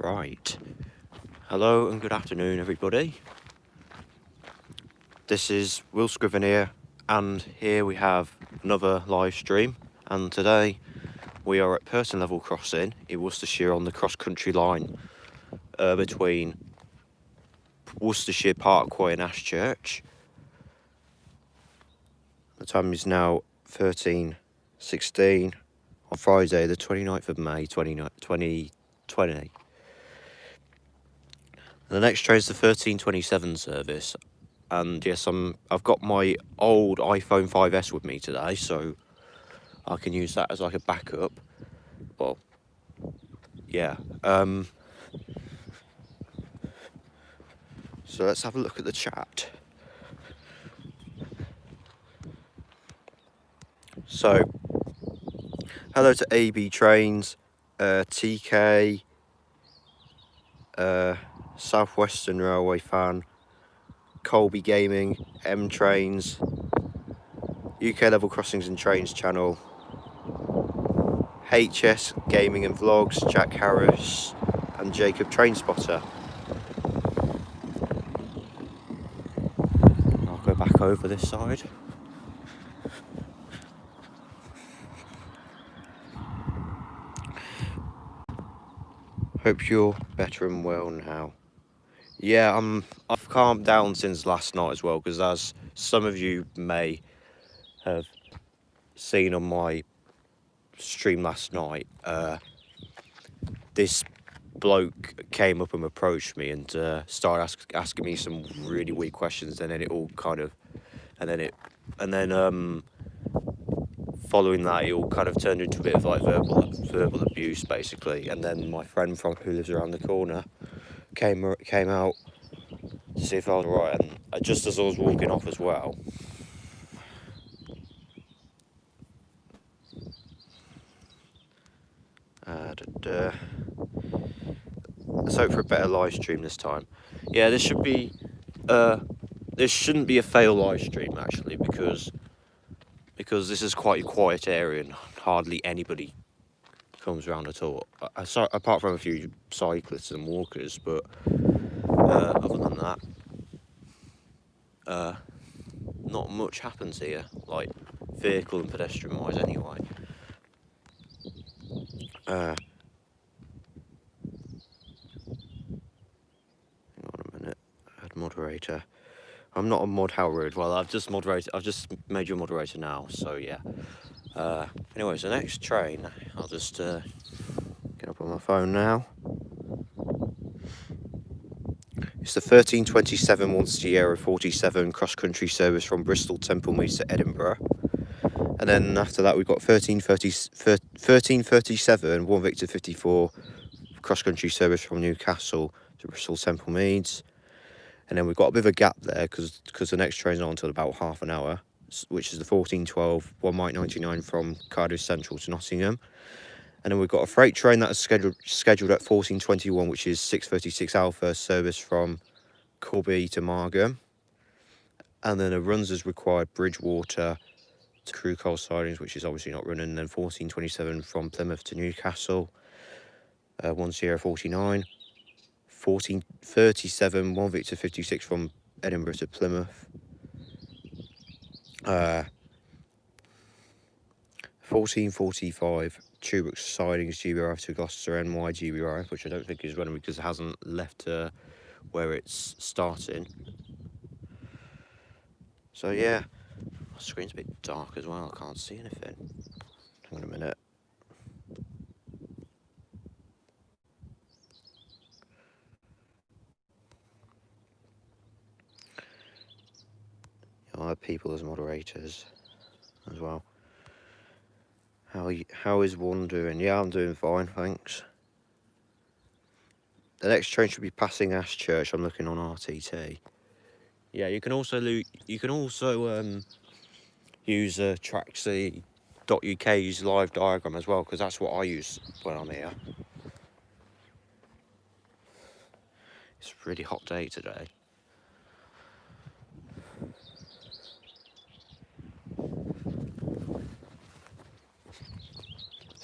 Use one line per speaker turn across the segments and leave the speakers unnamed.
Right. Hello and good afternoon, everybody. This is Will Scriven here, and here we have another live stream. And today we are at Pirton level crossing in Worcestershire on the cross-country line between Worcestershire Parkway and Ashchurch. The time is now 13:16 on Friday, the 29th of May, 2020. The next train is the 13:27 service, and yes, I've got my old iPhone 5S with me today, so I can use that as like a backup. Well, yeah. So let's have a look at the chat. So, hello to AB Trains, TK, Southwestern Railway fan, Colby Gaming, M Trains, UK Level Crossings and Trains channel, HS Gaming and Vlogs, Jack Harris, and Jacob Trainspotter. I'll go back over this side. Hope you're better and well now. Yeah, I've calmed down since last night as well, because as some of you may have seen on my stream last night, this bloke came up and approached me and started asking me some really weird questions, and then it all kind of, following that, it all kind of turned into a bit of like verbal abuse basically. And then my friend who lives around the corner came out to see if I was alright, and just as I was walking off as well, let's hope for a better live stream this time. Yeah, this shouldn't be a fail live stream actually, because this is quite a quiet area and hardly anybody comes around at all. Apart from a few cyclists and walkers, but other than that, not much happens here, like vehicle and pedestrian wise anyway. Hang on a minute. Add moderator. I'm not a mod. How rude. Well, I've just made you a moderator now, so yeah. Anyways, the next train, I'll just get up on my phone now. It's the 13:27 Worcestershire 47 cross-country service from Bristol Templemead to Edinburgh. And then after that, we've got 13:37 1 Victor 54 cross-country service from Newcastle to Bristol Templemeads. And then we've got a bit of a gap there because the next train's not until about half an hour, which is the 14:12 1 Mike 99 from Cardiff Central to Nottingham. And then we've got a freight train that is scheduled at 14:21, which is 6:36 Alpha service from Corby to Margam. And then a runs as required Bridgewater to Crewe Coal Sidings, which is obviously not running. And then 14:27 from Plymouth to Newcastle, 1 Sierra 49. 14:37 1 Victor 56 from Edinburgh to Plymouth. 14:45 Tubruk Sidings GBRF to Gloucester NY GBRF, which I don't think is running because it hasn't left where it's starting. So yeah, my screen's a bit dark as well, I can't see anything. Hang on a minute. I'll have people as moderators as well. How is one doing? Yeah, I'm doing fine, thanks. The next train should be passing Ashchurch. I'm looking on RTT. Yeah, you can also use tracksy.uk's live diagram as well, because that's what I use when I'm here. It's a really hot day today.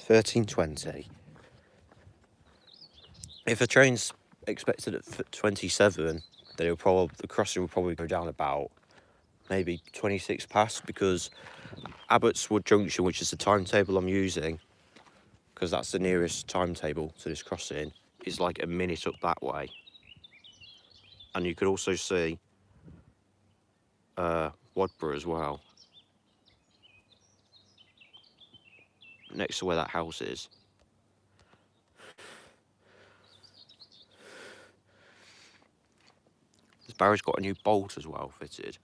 $13.20. If a train's expected at 27, then the crossing will probably go down about maybe 26 past, because Abbotswood Junction, which is the timetable I'm using, because that's the nearest timetable to this crossing, is like a minute up that way. And you could also see Wadborough as well, next to where that house is. This barrier's got a new bolt as well fitted.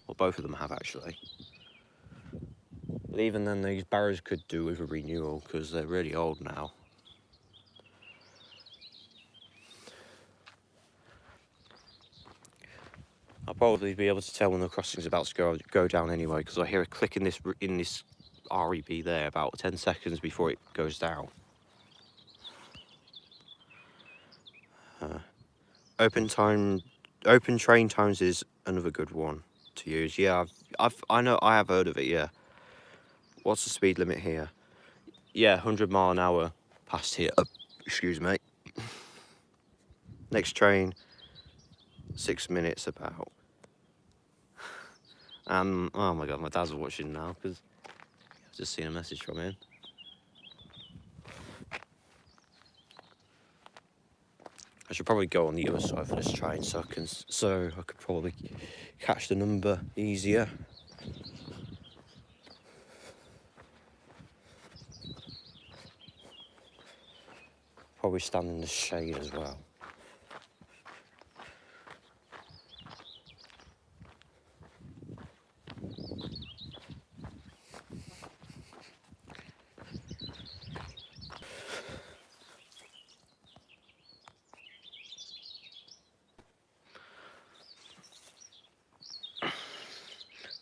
Well, both of them have actually. But even then, these barriers could do with a renewal because they're really old now. I'll probably be able to tell when the crossing's about to go down anyway, because I hear a click in this REB there about 10 seconds before it goes down. Open train times is another good one to use. Yeah, I know, I have heard of it. Yeah. What's the speed limit here? Yeah, 100 mile an hour past here. Excuse me. Next train, 6 minutes about. Oh my god, my dad's watching now because I've just seen a message from him. I should probably go on the other side for this train so I could probably catch the number easier. Probably stand in the shade as well.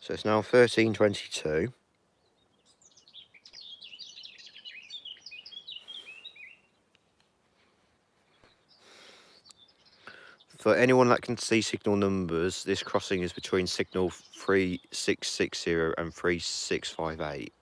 So it's now 13:22. For anyone that can see signal numbers, this crossing is between signal 3660 and 3658.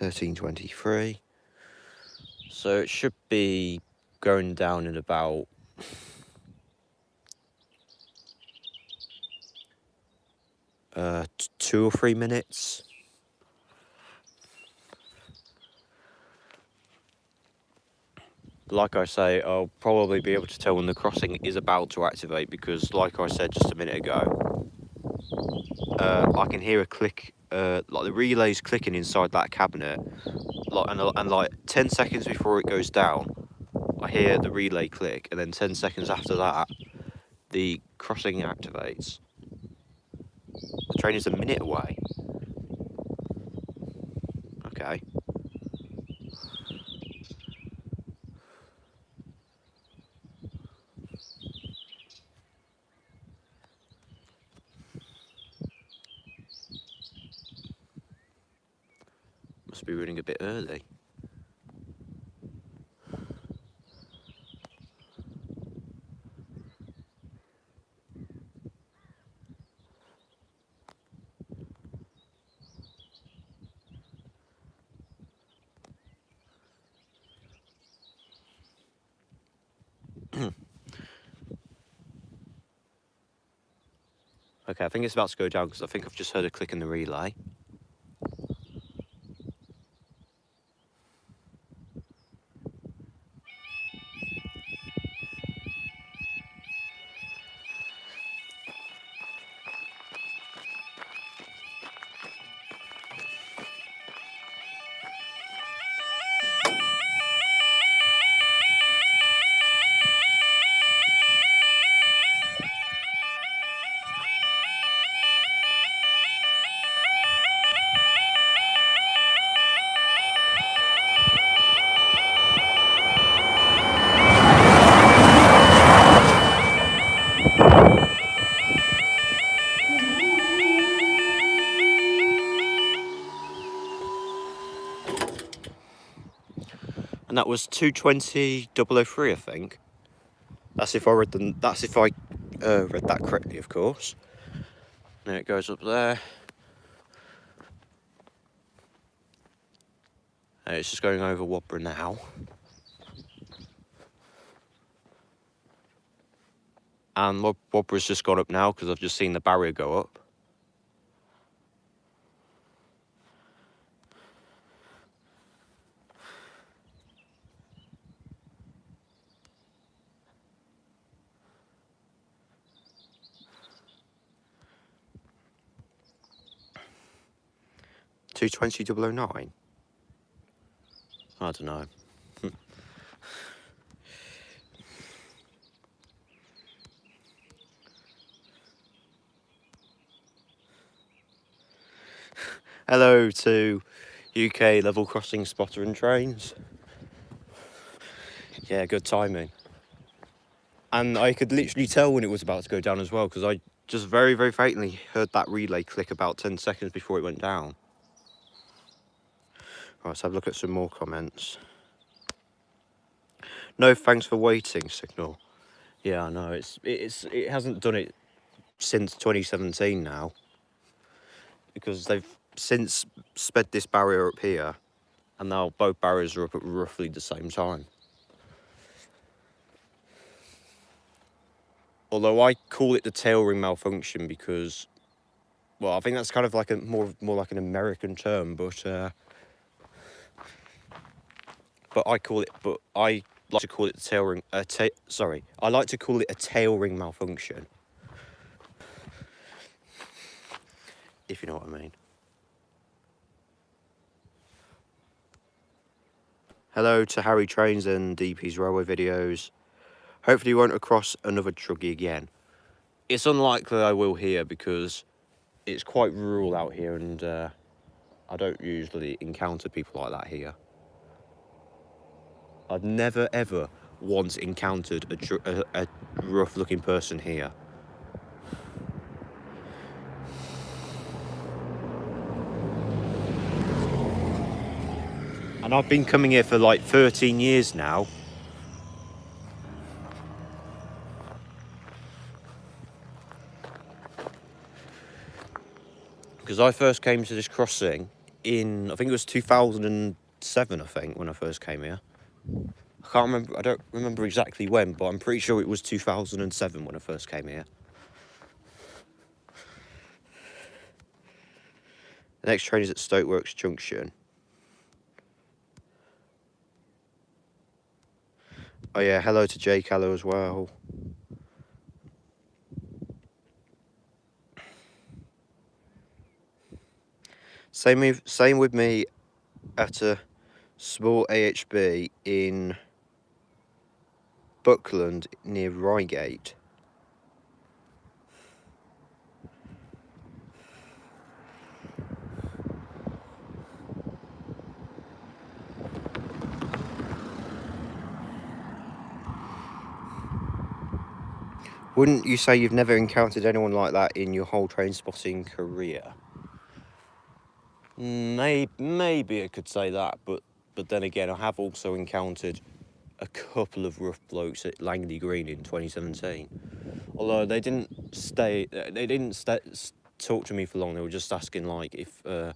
$13.23. So it should be going down in about 2 or 3 minutes. Like I say, I'll probably be able to tell when the crossing is about to activate, because like I said just a minute ago, I can hear a click, like the relay's clicking inside that cabinet, and like 10 seconds before it goes down, I hear the relay click, and then 10 seconds after that, the crossing activates. The train is a minute away. Okay. Must be running a bit early. Okay, I think it's about to go down because I think I've just heard a click in the relay. And that was 220,003, I think. That's if I read read that correctly, of course. And it goes up there. And it's just going over Wobra now. And Wobra's just gone up now because I've just seen the barrier go up. $220,009. I don't know. Hello to UK level crossing spotter and trains. Yeah, good timing. And I could literally tell when it was about to go down as well, because I just very, very faintly heard that relay click about 10 seconds before it went down. Right, let's have a look at some more comments. No thanks for waiting, Signal. Yeah, I know, it hasn't done it since 2017 now. Because they've since sped this barrier up here, and now both barriers are up at roughly the same time. Although I call it the tail ring malfunction because, well, I think that's kind of like a more like an American term, but I like to call it the tail ring. I like to call it a tail ring malfunction, if you know what I mean. Hello to Harry Trains and DP's railway videos. Hopefully you won't across another truggy again. It's unlikely I will here because it's quite rural out here, and I don't usually encounter people like that here. I've never ever once encountered a rough looking person here. And I've been coming here for like 13 years now. Because I first came to this crossing in, I think it was 2007, I think, when I first came here. I can't remember, I don't remember exactly when, but I'm pretty sure it was 2007 when I first came here. The next train is at Stokeworks Junction. Oh yeah, hello to Jake Hallow as well. Same with me at a small AHB in Buckland near Reigate. Wouldn't you say you've never encountered anyone like that in your whole train spotting career? Maybe I could say that, but then again, I have also encountered a couple of rough blokes at Langley Green in 2017. Although they didn't talk to me for long. They were just asking like if I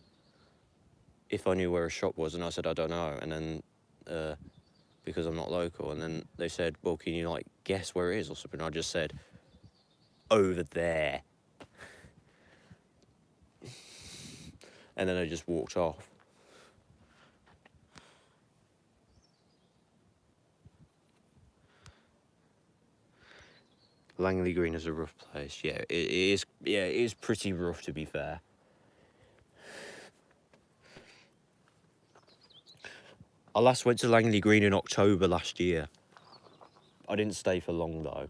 knew where a shop was, and I said I don't know, and then because I'm not local, and then they said, well, can you like guess where it is or something? I just said over there. And then I just walked off. Langley Green is a rough place. Yeah, it is. Yeah, it is pretty rough, to be fair. I last went to Langley Green in October last year. I didn't stay for long though.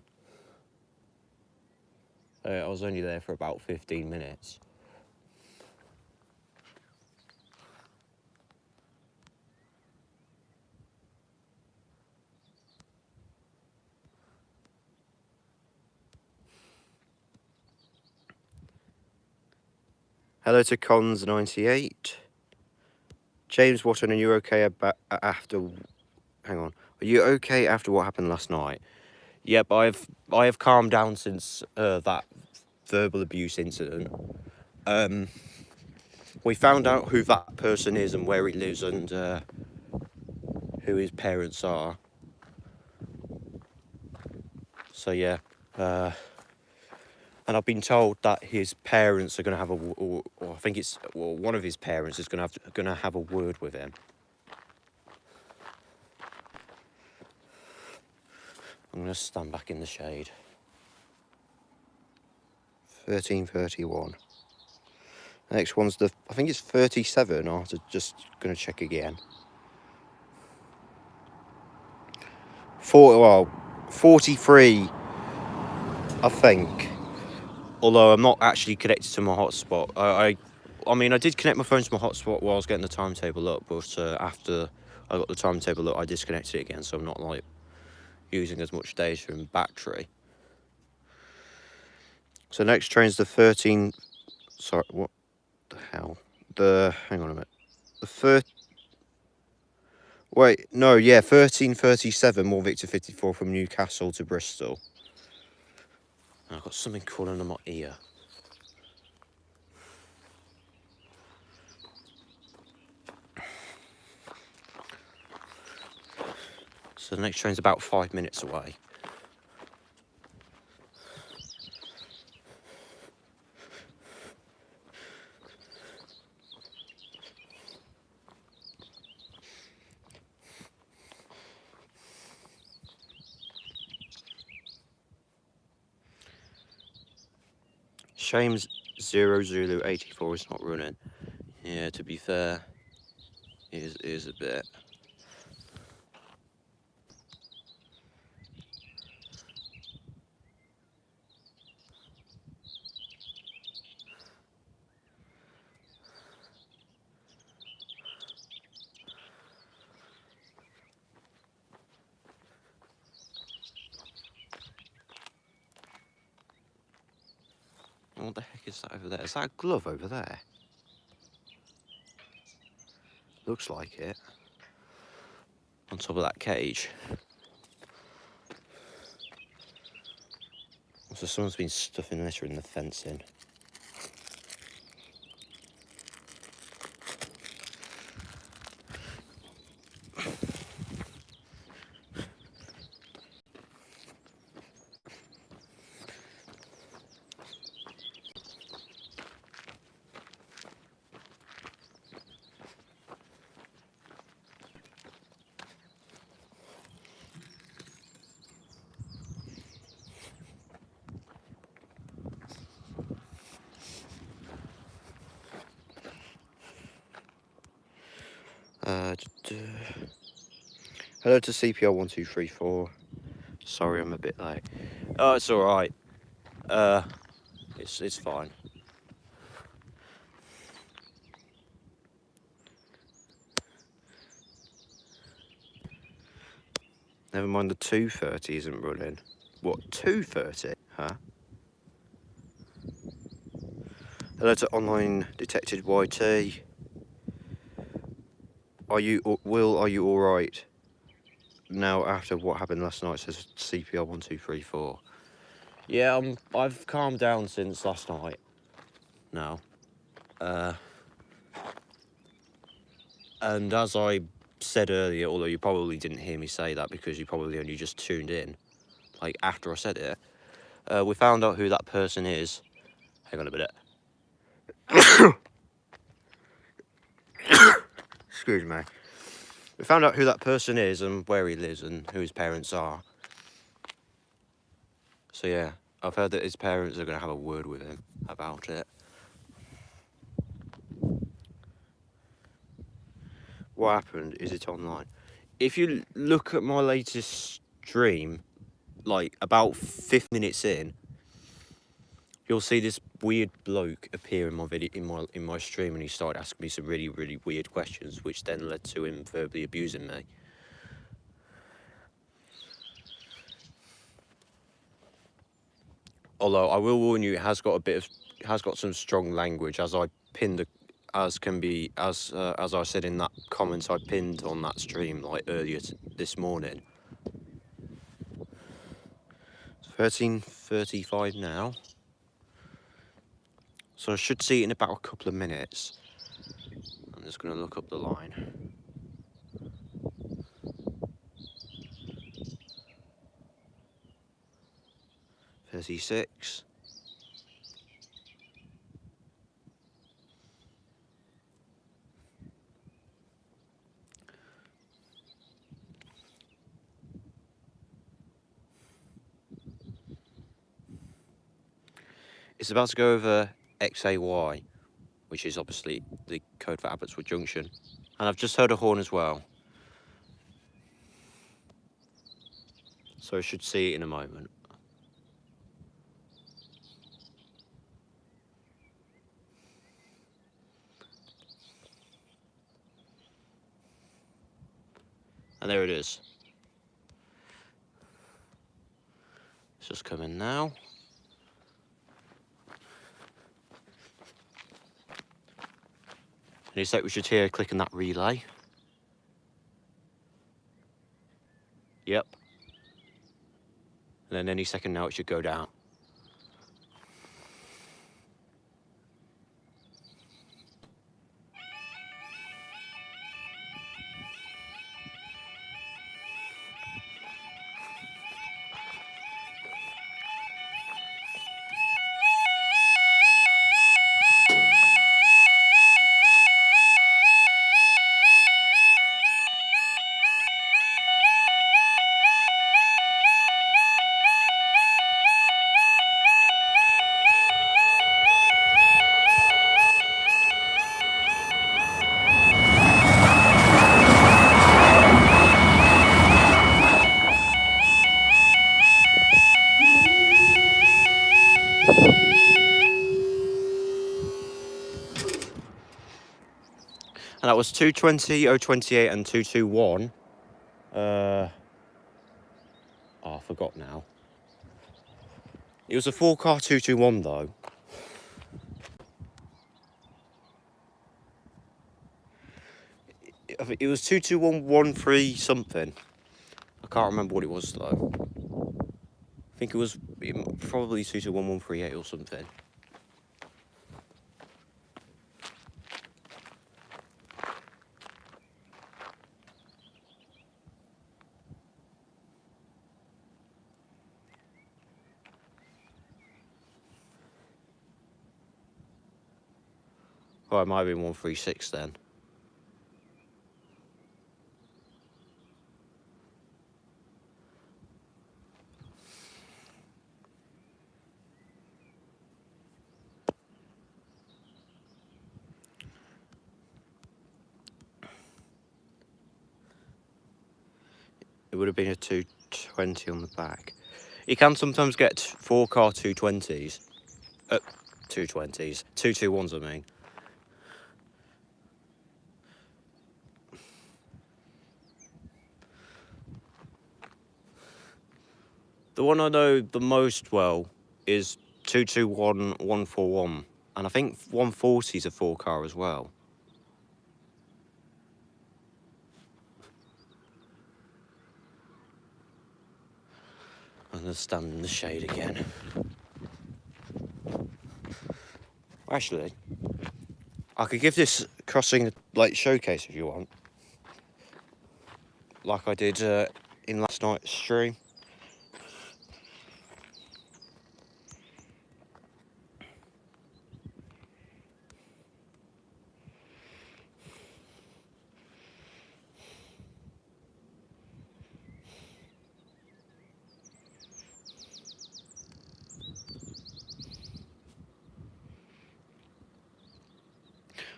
I was only there for about 15 minutes. Hello to Cons98. James Watton, are you okay after hang on. Are you okay after what happened last night? Yep, I have calmed down since that verbal abuse incident. We found out who that person is and where he lives and who his parents are. So yeah, and I've been told that his parents are going to have or I think it's, well, one of his parents is going to have a word with him. I'm going to stand back in the shade. 13:31. Next one's I think it's 37. I'll have to just going to check again. 43, I think. Although I'm not actually connected to my hotspot. I mean, I did connect my phone to my hotspot while I was getting the timetable up, but after I got the timetable up, I disconnected it again, so I'm not like using as much data and battery. So next train's the 13. Sorry, what the hell? Hang on a minute. Wait, no, yeah, 13:37, more Victor 54 from Newcastle to Bristol. I've got something crawling on my ear. So the next train's about 5 minutes away. Shame's 0 Zulu 84 is not running. Yeah, to be fair, it is a bit. What the heck is that over there? Is that a glove over there? Looks like it. On top of that cage. So someone's been stuffing litter in the fencing. Hello to CPR 1234. Sorry, I'm a bit late. Oh, it's all right. It's fine. Never mind, the 230 isn't running. What, 230? Huh? Hello to online detected YT. Are you all right now after what happened last night? Says CPR 1234. Yeah, I've calmed down since last night. Now, and as I said earlier, although you probably didn't hear me say that because you probably only just tuned in, like after I said it, we found out who that person is. Hang on a minute. Excuse me. We found out who that person is and where he lives and who his parents are. So yeah, I've heard that his parents are going to have a word with him about it. What happened? Is it online? If you look at my latest stream, like about 5 minutes in, you'll see this weird bloke appear in my video in my stream, and he started asking me some really, really weird questions, which then led to him verbally abusing me. Although I will warn you, it has got some strong language, as I pinned as I said in that comment I pinned on that stream like earlier this morning. It's 13:35 now, so I should see it in about a couple of minutes. I'm just going to look up the line. $36. It's about to go over XAY, which is obviously the code for Abbotswood Junction. And I've just heard a horn as well. So I should see it in a moment. And there it is. It's just coming now. Any sec we should hear clicking that relay. Yep. And then any second now it should go down. And that was 220, 028 and 221. I forgot now. It was a 4-car 221 though. It was 22113 something. I can't remember what it was though. I think it was probably 22138 or something. Oh, it might have been 136 then. It would have been a 220 on the back. You can sometimes get 4-car 220s. 220s. 221s, I mean. The one I know the most well is 221141. And I think 140 is a 4-car as well. I'm going to stand in the shade again. Actually, I could give this crossing like showcase if you want. Like I did in last night's stream.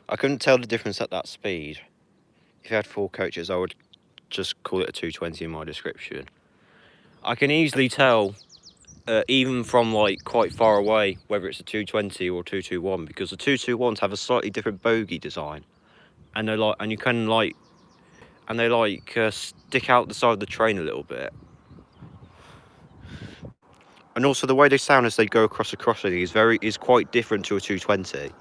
I couldn't tell the difference at that speed. If you had 4 coaches, I would just call it a 220 in my description. I can easily tell, even from like quite far away, whether it's a 220 or 221, because the 221s have a slightly different bogey design, and they stick out the side of the train a little bit. And also the way they sound as they go across the crossing is quite different to a 220.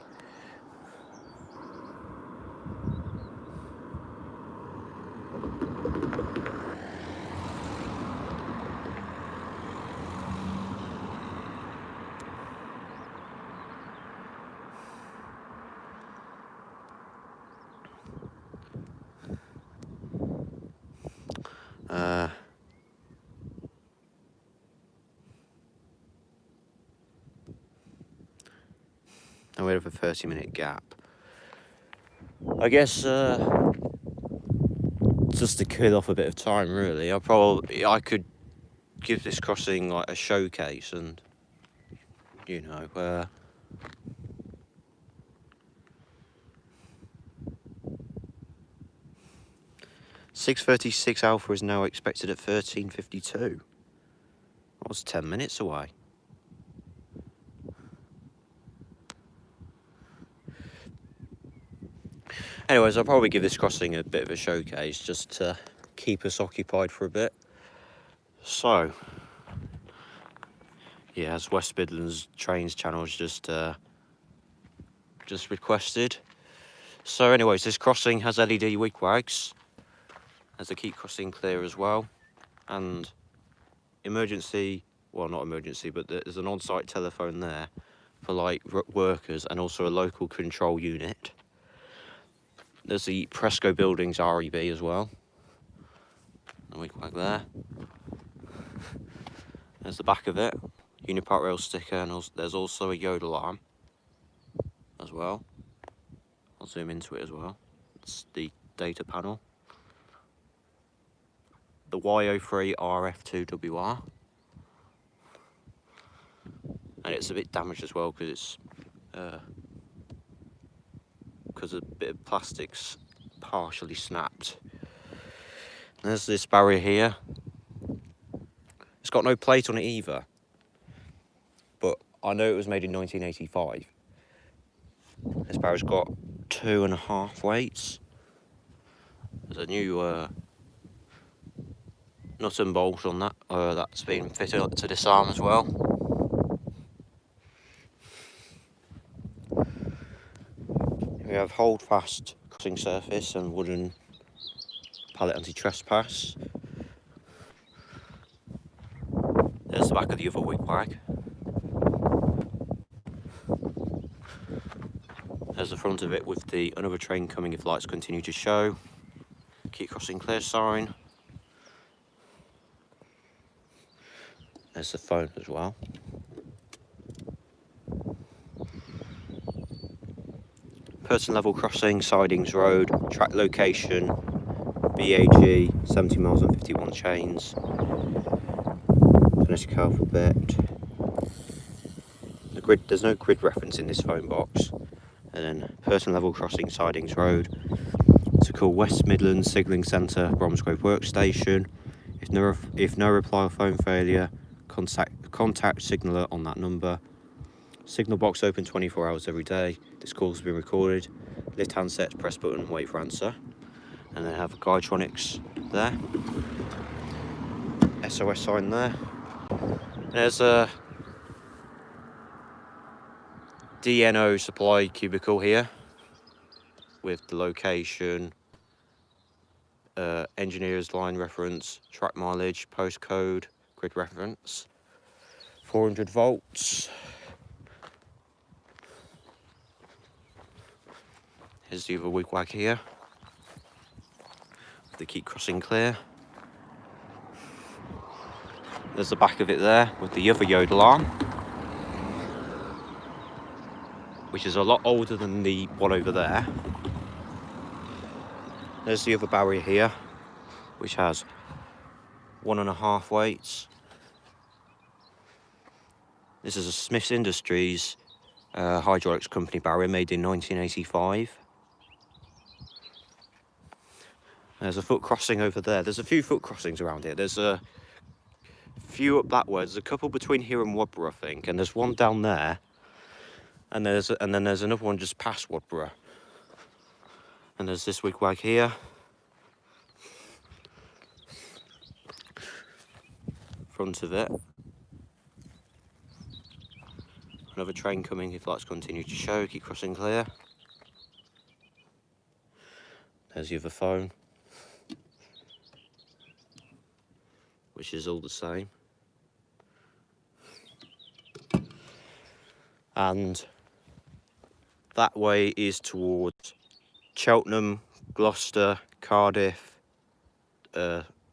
And we have a 30-minute gap. I guess just to kill off a bit of time, really. I could give this crossing like a showcase, and 6:36 Alpha is now expected at 13:52. That was 10 minutes away. Anyways, I'll probably give this crossing a bit of a showcase just to keep us occupied for a bit. So, yeah, as West Midlands Trains channel's just requested. So anyways, this crossing has LED wigwags, as they keep crossing clear as well, and emergency, well not emergency, but there's an on-site telephone there for like workers, and also a local control unit. There's the Presco Buildings REB as well. A wigwag there. There's the back of it. Unipark rail sticker, and also, there's also a yodel alarm as well. I'll zoom into it as well. It's the data panel. The Y03 RF2WR. And it's a bit damaged as well because a bit of plastic's partially snapped. There's this barrier here. It's got no plate on it either, but I know it was made in 1985. This barrier's got 2.5 weights. There's a new nut and bolt on that. That's been fitted to this arm as well. We have hold-fast crossing surface and wooden pallet anti-trespass. There's the back of the other wigwag. There's the front of it with the another train coming if lights continue to show. Keep crossing clear sign. There's the phone as well. Pirton level crossing, Sidings Road, track location, BAG, 70 miles and 51 chains. Phonetic alphabet. There's no grid reference in this phone box. And then Pirton level crossing, Sidings Road. To call West Midlands Signalling Centre, Bromsgrove Workstation. If no reply or phone failure, contact signaller on that number. Signal box open 24 hours every day. This call has been recorded. Lift handsets, press button, wait for answer. And then have Guidetronics there. SOS sign there. There's a DNO supply cubicle here with the location, engineer's line reference, track mileage, postcode, grid reference. 400 volts. Here's the other wigwag here. They keep crossing clear. There's the back of it there with the other yodel arm, which is a lot older than the one over there. There's the other barrier here, which has 1.5 weights. This is a Smiths Industries hydraulics company barrier made in 1985. There's a foot crossing over there. There's a few foot crossings around here. There's a few up that way. There's a couple between here and Wadborough, I think, and there's one down there. And then there's another one just past Wadborough. And there's this wigwag here. Front of it. Another train coming if lights continue to show. Keep crossing clear. There's the other phone, which is all the same. And that way is towards Cheltenham, Gloucester, Cardiff,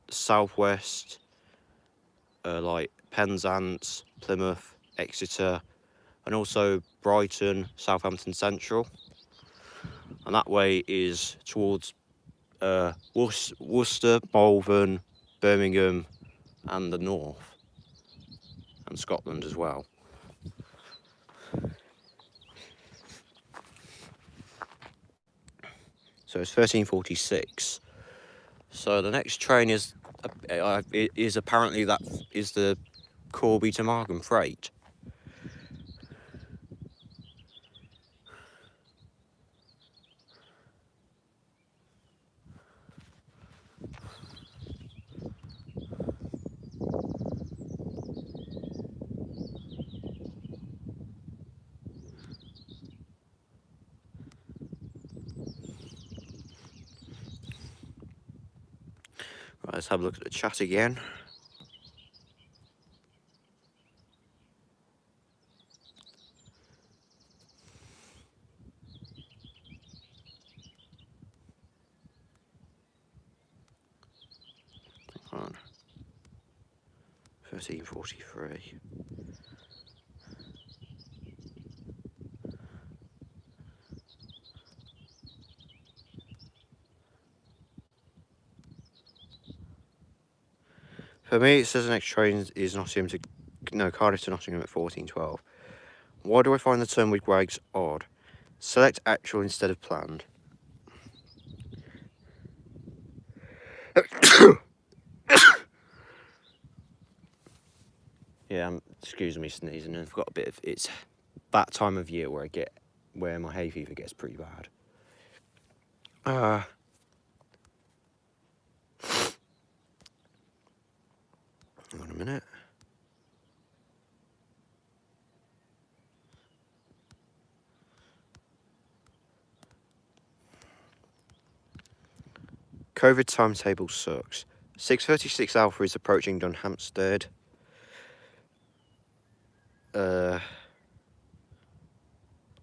southwest, like Penzance, Plymouth, Exeter, and also Brighton, Southampton Central. And that way is towards Worcester, Malvern, Birmingham, and the north, and Scotland as well. So it's 13:46. So the next train is apparently that is the Corby to Margam freight. Right, let's have a look at the chat again. Hang on. 13:43. For me, it says the next train is Cardiff to Nottingham at 14:12. Why do I find the term with wags odd? Select actual instead of planned. Yeah, excuse me sneezing. I've got a bit of, it's that time of year where my hay fever gets pretty bad. Hang on a minute. COVID timetable sucks. 6:36 Alpha is approaching Dunhampstead. I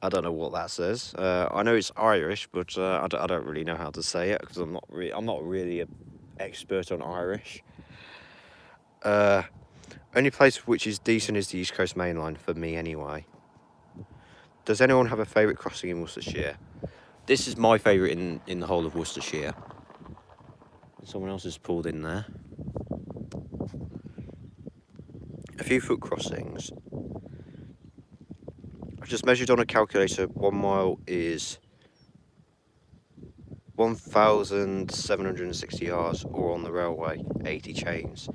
don't know what that says. I know it's Irish, but I don't really know how to say it because I'm not really an expert on Irish. Only place which is decent is the East Coast Main Line for me, anyway. Does anyone have a favourite crossing in Worcestershire? This is my favourite in the whole of Worcestershire. Someone else has pulled in there. A few foot crossings. I've just measured on a calculator. 1 mile is 1,760 yards, or on the railway, 80 chains.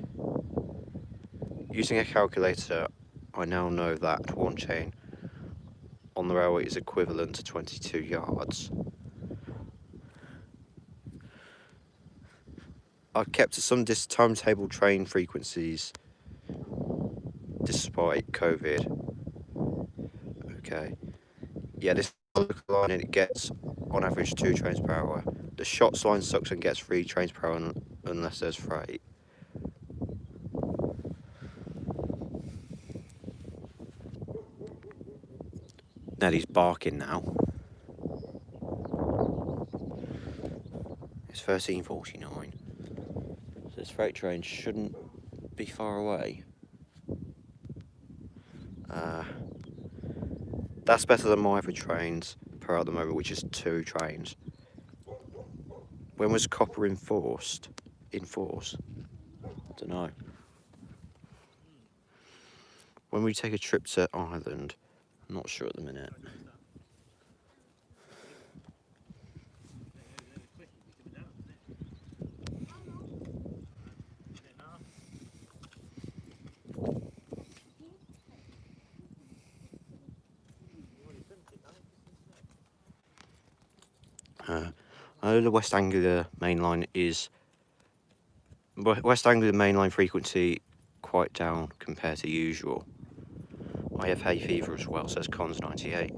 Using a calculator, I now know that one chain on the railway is equivalent to 22 yards. I've kept to some timetable train frequencies despite COVID. Okay. Yeah, this line, and it gets on average 2 trains per hour. The Shots line sucks and gets 3 trains per hour unless there's freight. Nelly's barking now. It's 13:49. So this freight train shouldn't be far away. That's better than my average trains per hour at the moment, which is 2 trains. When was copper enforced? I don't know. When we take a trip to Ireland, I'm not sure at the minute. I know the West Anglia main line frequency quite down compared to usual. I have hay fever as well, says Cons 98.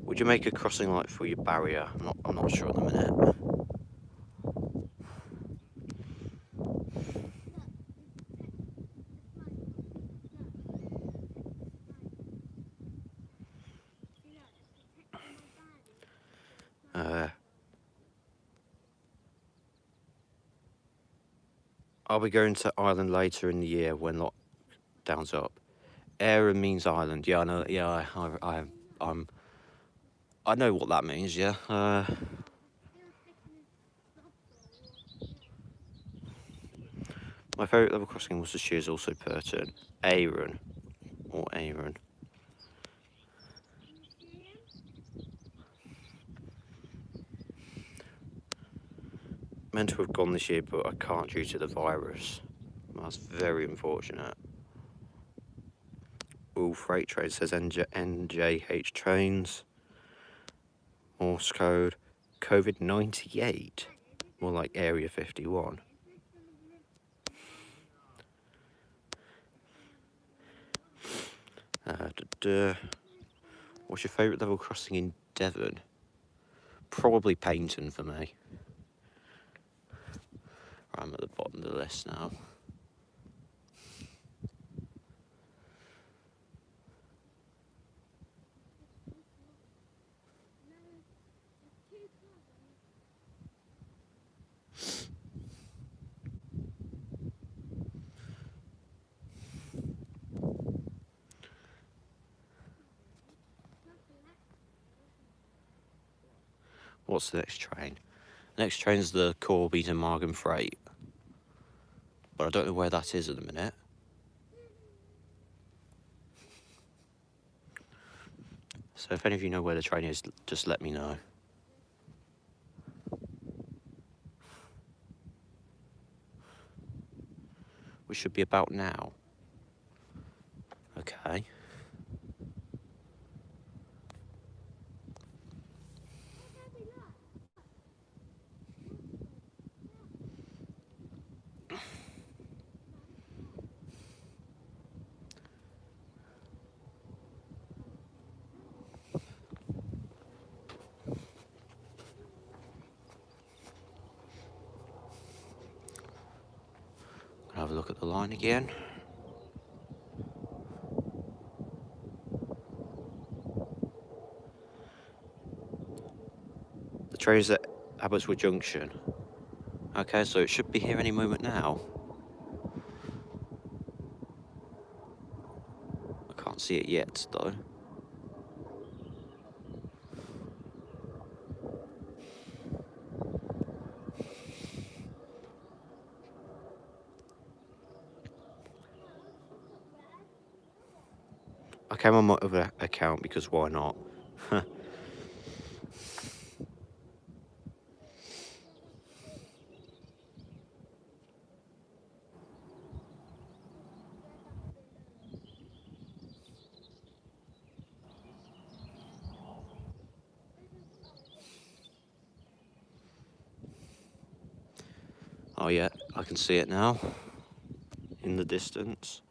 Would you make a crossing light for your barrier? I'm not sure at the minute. I'll be going to Ireland later in the year when lockdown's up. Éire means island. Yeah, I know. Yeah, I know what that means. Yeah. My favourite level crossing in Worcestershire is also Pirton. Aaron or Aaron. Meant to have gone this year, but I can't due to the virus. That's very unfortunate. All freight trains says NJH trains. Morse code. COVID 98. More like Area 51. What's your favourite level crossing in Devon? Probably Paynton for me. Right, I'm at the bottom of the list now. What's the next train? The next train's the Corby to Margam Freight. But I don't know where that is at the minute. So if any of you know where the train is, just let me know. We should be about now. Okay. Have a look at the line again. The train's at Abbotswood Junction. Okay, so it should be here any moment now. I can't see it yet, though. I came on my other account because why not? Oh yeah, I can see it now. In the distance.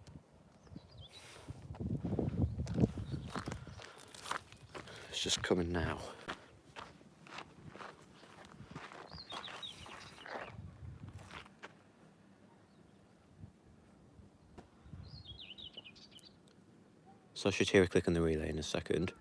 It's just coming now. So I should hear a click on the relay in a second.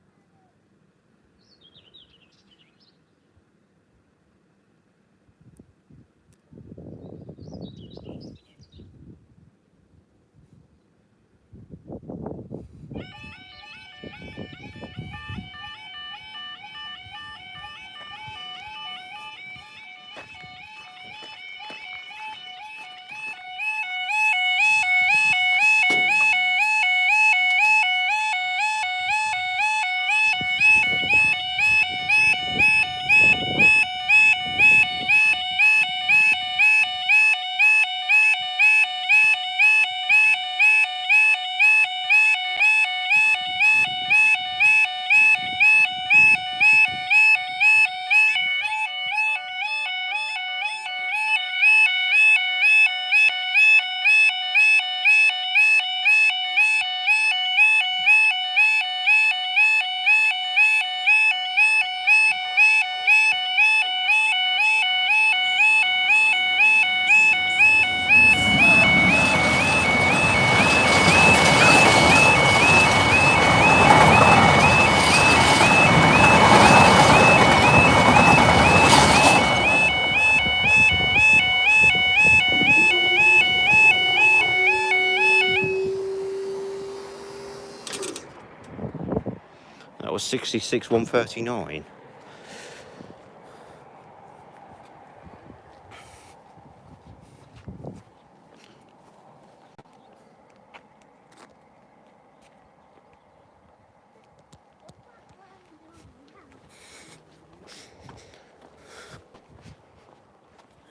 66 139.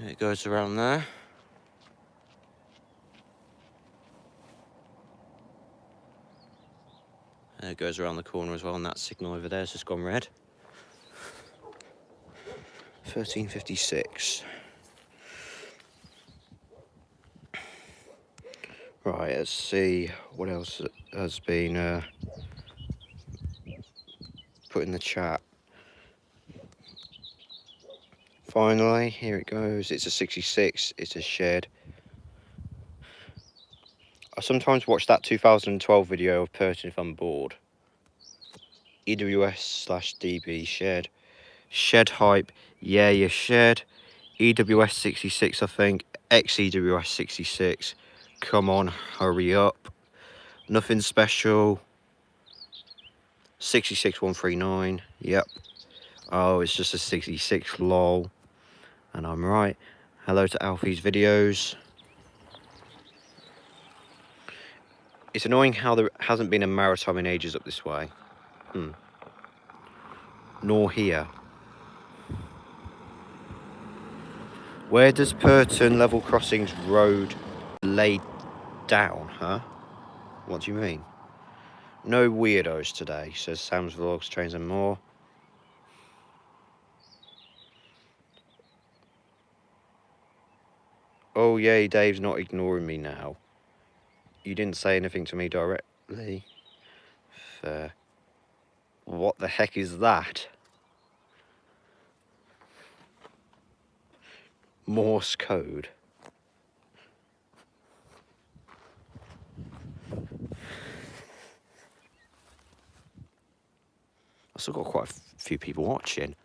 It goes around there. And it goes around the corner as well, and that signal over there has just gone red. 1356. Right, let's see what else has been put in the chat. Finally, here it goes. It's a 66. It's a shed. I sometimes watch that 2012 video of Pirton if I'm bored. EWS/DB shed. Shed hype. Yeah, you shed. EWS 66, I think. XEWS 66. Come on, hurry up. Nothing special. 66 139. Yep. Oh, it's just a 66, lol. And I'm right. Hello to Alfie's videos. It's annoying how there hasn't been a maritime in ages up this way. Nor here. Where does Pirton Level Crossings Road lay down, huh? What do you mean? No weirdos today, says Sam's Vlogs, Trains and More. Oh yay, Dave's not ignoring me now. You didn't say anything to me directly. Fair. What the heck is that? Morse code. I've still got quite a few people watching.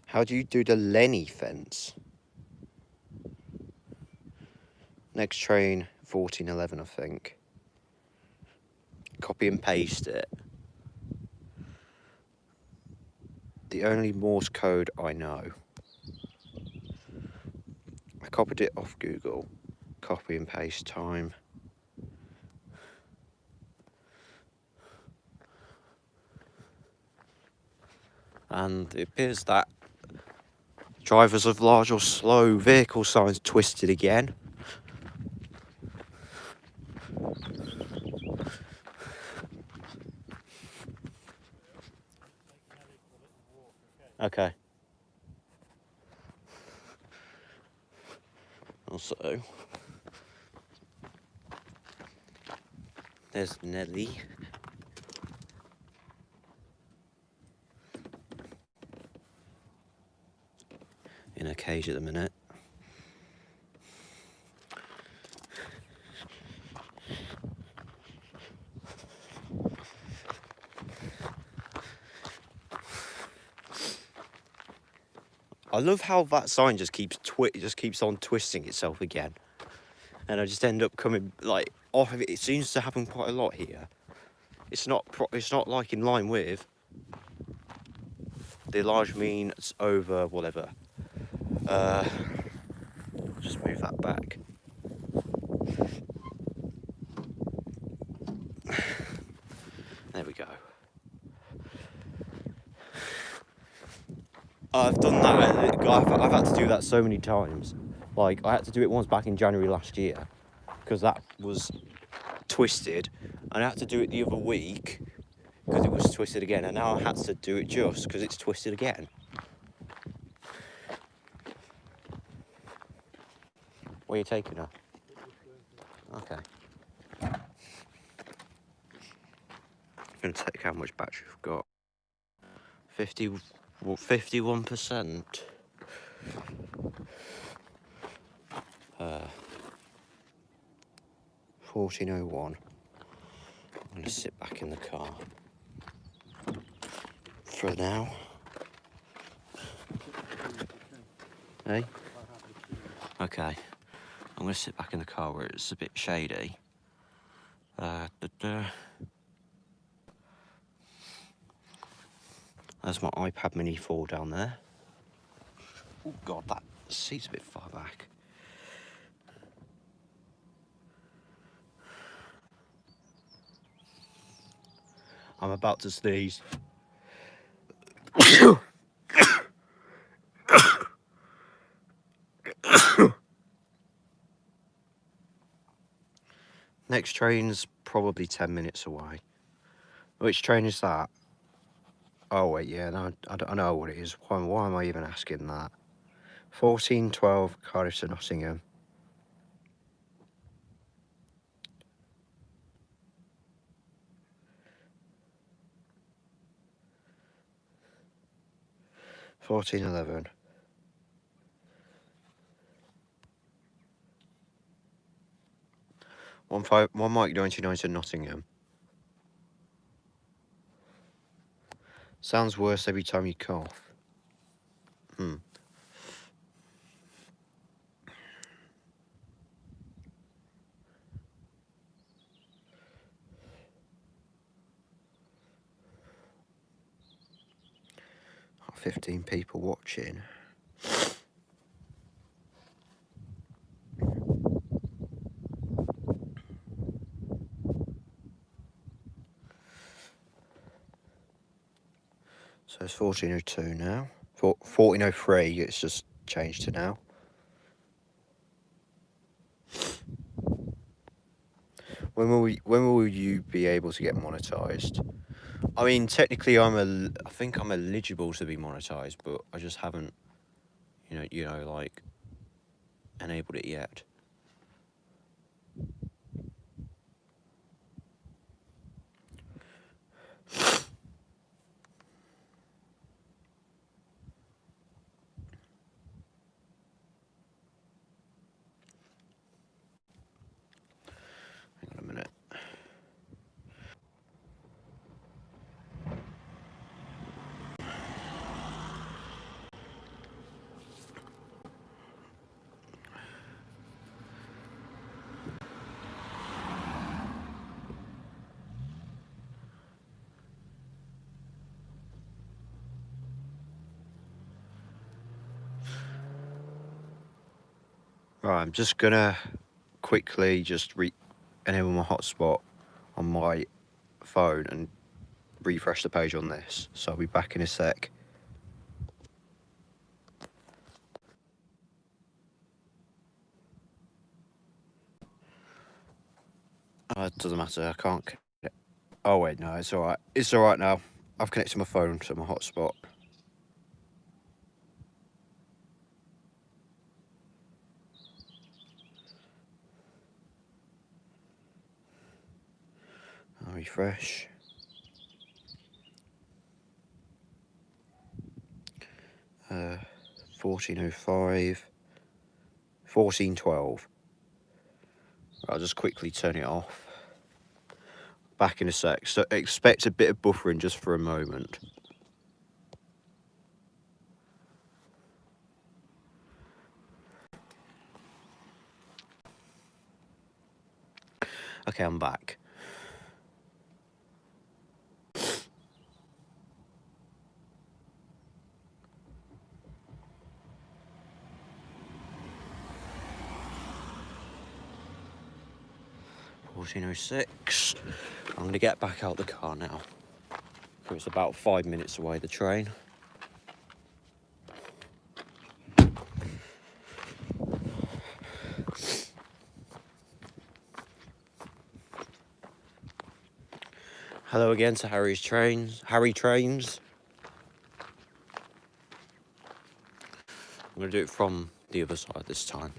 How do you do the Lenny fence? Next train, 1411, I think. Copy and paste it. The only Morse code I know. I copied it off Google. Copy and paste time. And it appears that drivers of large or slow vehicle signs twisted again. Okay. Also, there's Nelly. In a cage at the minute. I love how that sign just keeps on twisting itself again, and I just end up coming like off of it. It seems to happen quite a lot here. It's not like in line with the large mean it's over whatever. Just move that back. There we go. I've done that. I've had to do that so many times. Like, I had to do it once back in January last year because that was twisted, and I had to do it the other week because it was twisted again, and now I had to do it just because it's twisted again. Where are you taking her? Okay. I'm going to take how much battery I've got. 51%. 1401. I'm going to sit back in the car for now. Hey? Okay. I'm going to sit back in the car where it's a bit shady. There's my iPad Mini 4 down there. Oh God, that seat's a bit far back. I'm about to sneeze. Next train's probably 10 minutes away. Which train is that? Oh wait, yeah, no, I don't know what it is. Why am I even asking that? 14:12 Cardiff to Nottingham. $14.11. One Mike 99 to Nottingham. Sounds worse every time you cough. 15 people watching. So it's 14:02 now. 14:03. It's just changed to now. When will you be able to get monetized? I mean, technically, I think I'm eligible to be monetized, but I just haven't, like, enabled it yet. Hang on a minute. Right, I'm just gonna quickly just enable my hotspot on my phone and refresh the page on this. So I'll be back in a sec. It doesn't matter, I can't connect. Oh wait, no, it's alright. It's alright now. I've connected my phone to my hotspot. I'll refresh. 14:05. 14:12. I'll just quickly turn it off. Back in a sec. So expect a bit of buffering just for a moment. Okay, I'm back. $14.06. I'm going to get back out the car now. It's about 5 minutes away, the train. Hello again to Harry Trains. I'm going to do it from the other side this time.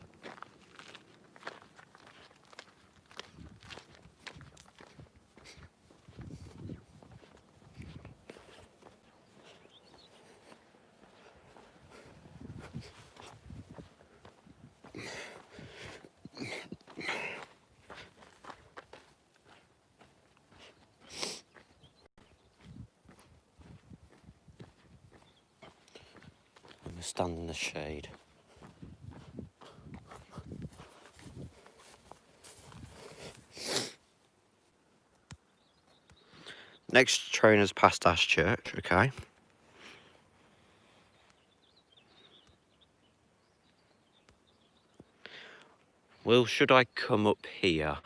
stand in the shade. Next train is past Ash Church, okay. Well, should I come up here?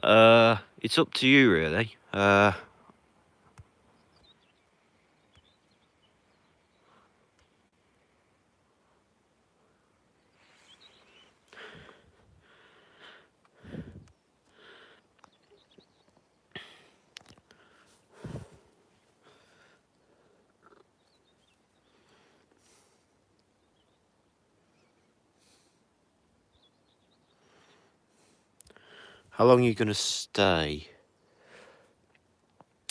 It's up to you, really. How long are you gonna stay?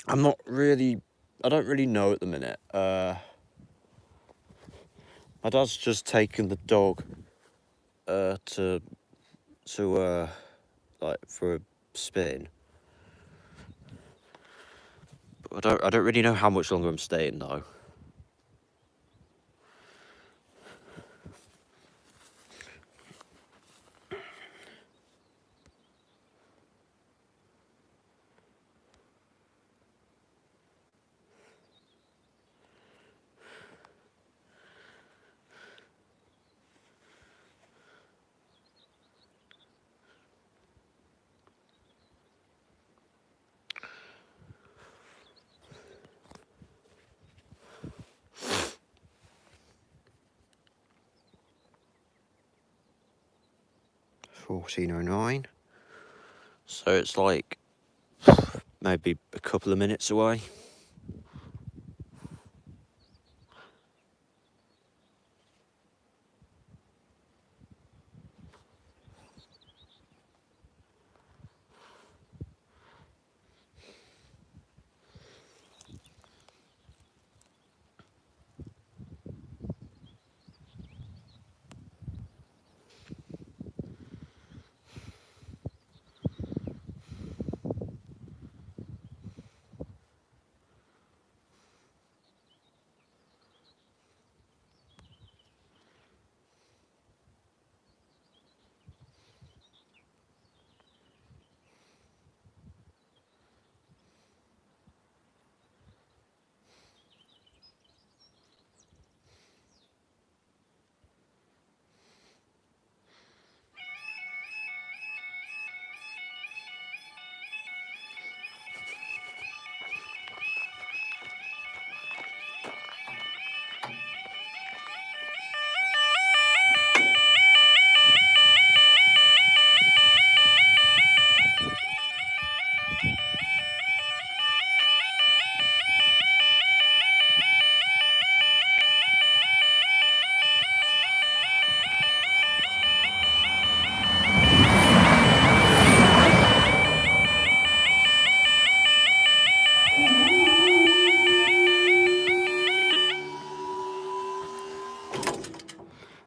I don't really know at the minute. My dad's just taken the dog to like for a spin. But I don't really know how much longer I'm staying though. $14.09. So it's like maybe a couple of minutes away.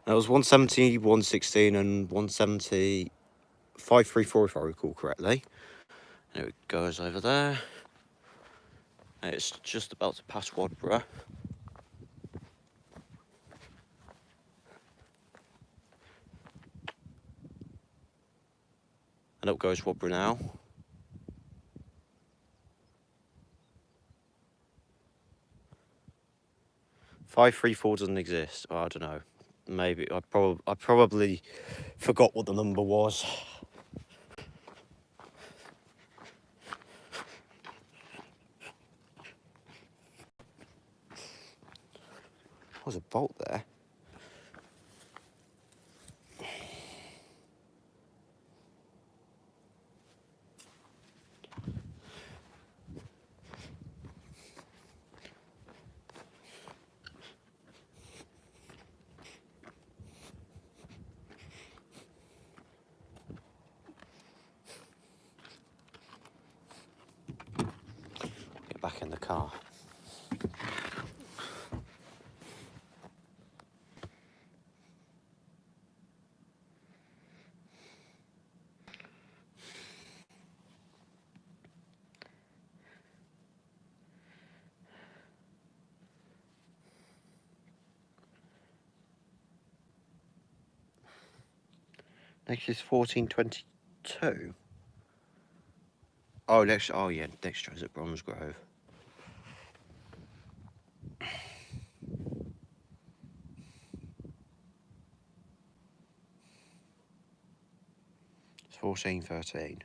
That was 170, 116 and 170, 534 if I recall correctly. And it goes over there. And it's just about to pass Wadborough. And up goes Wadborough now. 534 doesn't exist. Oh, I don't know. Maybe I probably forgot what the number was. There's a bolt there. Get back in the car. Next is 1422. Oh yeah, next train's at Bromsgrove. It's 1413.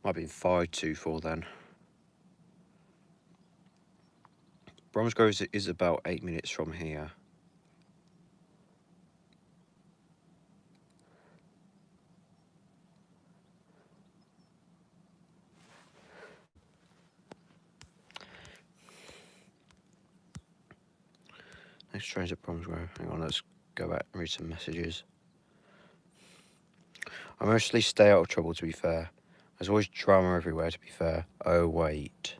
Might be 524 then. Bromsgrove is about 8 minutes from here. Next train's at Bromsgrove. Hang on, let's go back and read some messages. I mostly stay out of trouble, to be fair. There's always drama everywhere, to be fair. Oh, wait.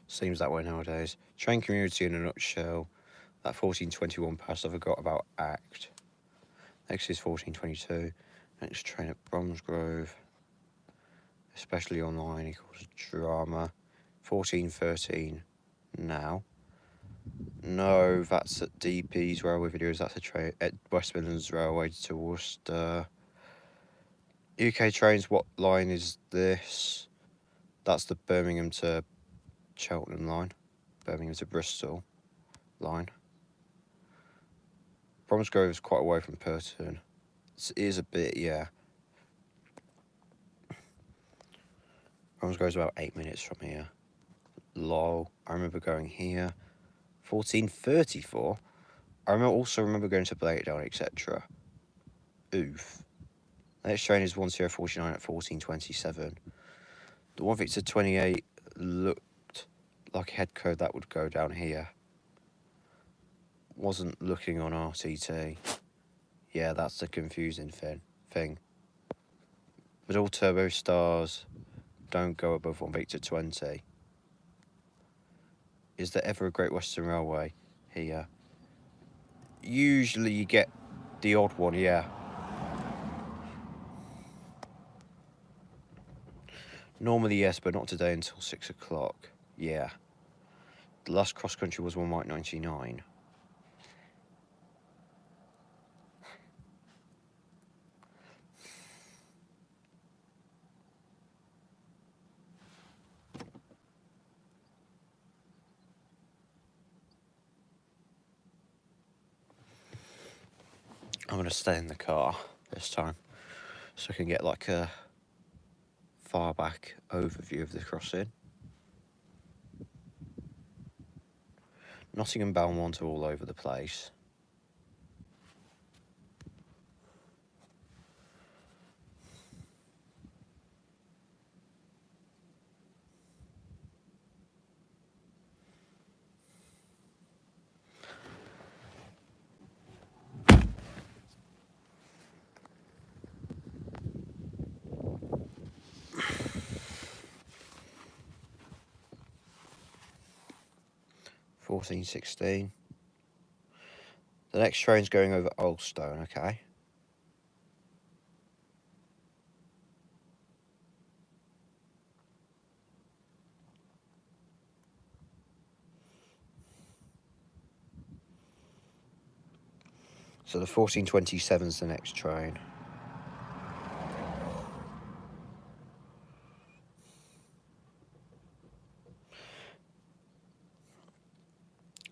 Seems that way nowadays. Train community in a nutshell. That 1421 pass I forgot about ACT. Next is 1422. Next train at Bromsgrove. Especially online equals drama. 1413 now. No, that's at DP's railway videos. That's a train at West Midlands Railway to Worcester. UK trains, what line is this? That's the Birmingham to Cheltenham line. Birmingham to Bristol line. Bromsgrove is quite away from Pirton. It is a bit, yeah. Bromsgrove's about 8 minutes from here. Lol. I remember going here. 1434. I also remember going to Blakedown, etc. Oof. The next train is 1049 at 1427. The 1 Victor 28 looked like a head code that would go down here. Wasn't looking on RTT. Yeah, that's the confusing thing. But all turbo stars don't go above 1 Victor 20. Is there ever a Great Western Railway here? Usually you get the odd one, yeah. Normally yes, but not today until 6 o'clock. Yeah. The last cross country was 1:99. I'm going to stay in the car this time so I can get like a far back overview of the crossing. Nottingham Belmont are all over the place. $14.16. The next train's going over Oldstone, okay? So the 14:27's the next train.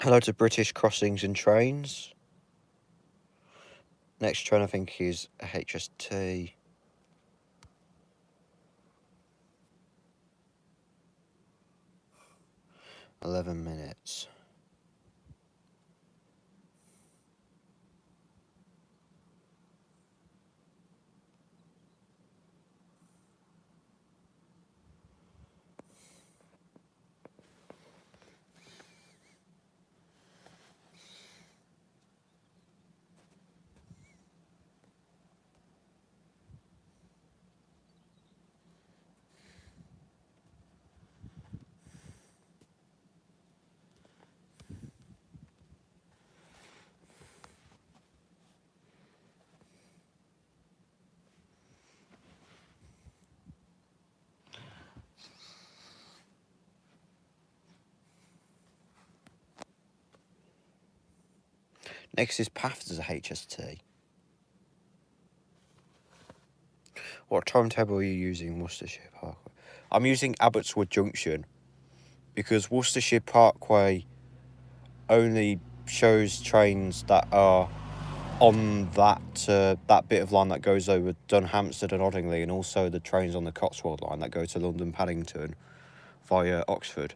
Hello to British crossings and trains. Next train I think is a HST. $11 minutes. Next is paths as a HST. What timetable are you using, Worcestershire Parkway? I'm using Abbotswood Junction because Worcestershire Parkway only shows trains that are on that bit of line that goes over Dunhampstead and Oddingley, and also the trains on the Cotswold line that go to London Paddington via Oxford.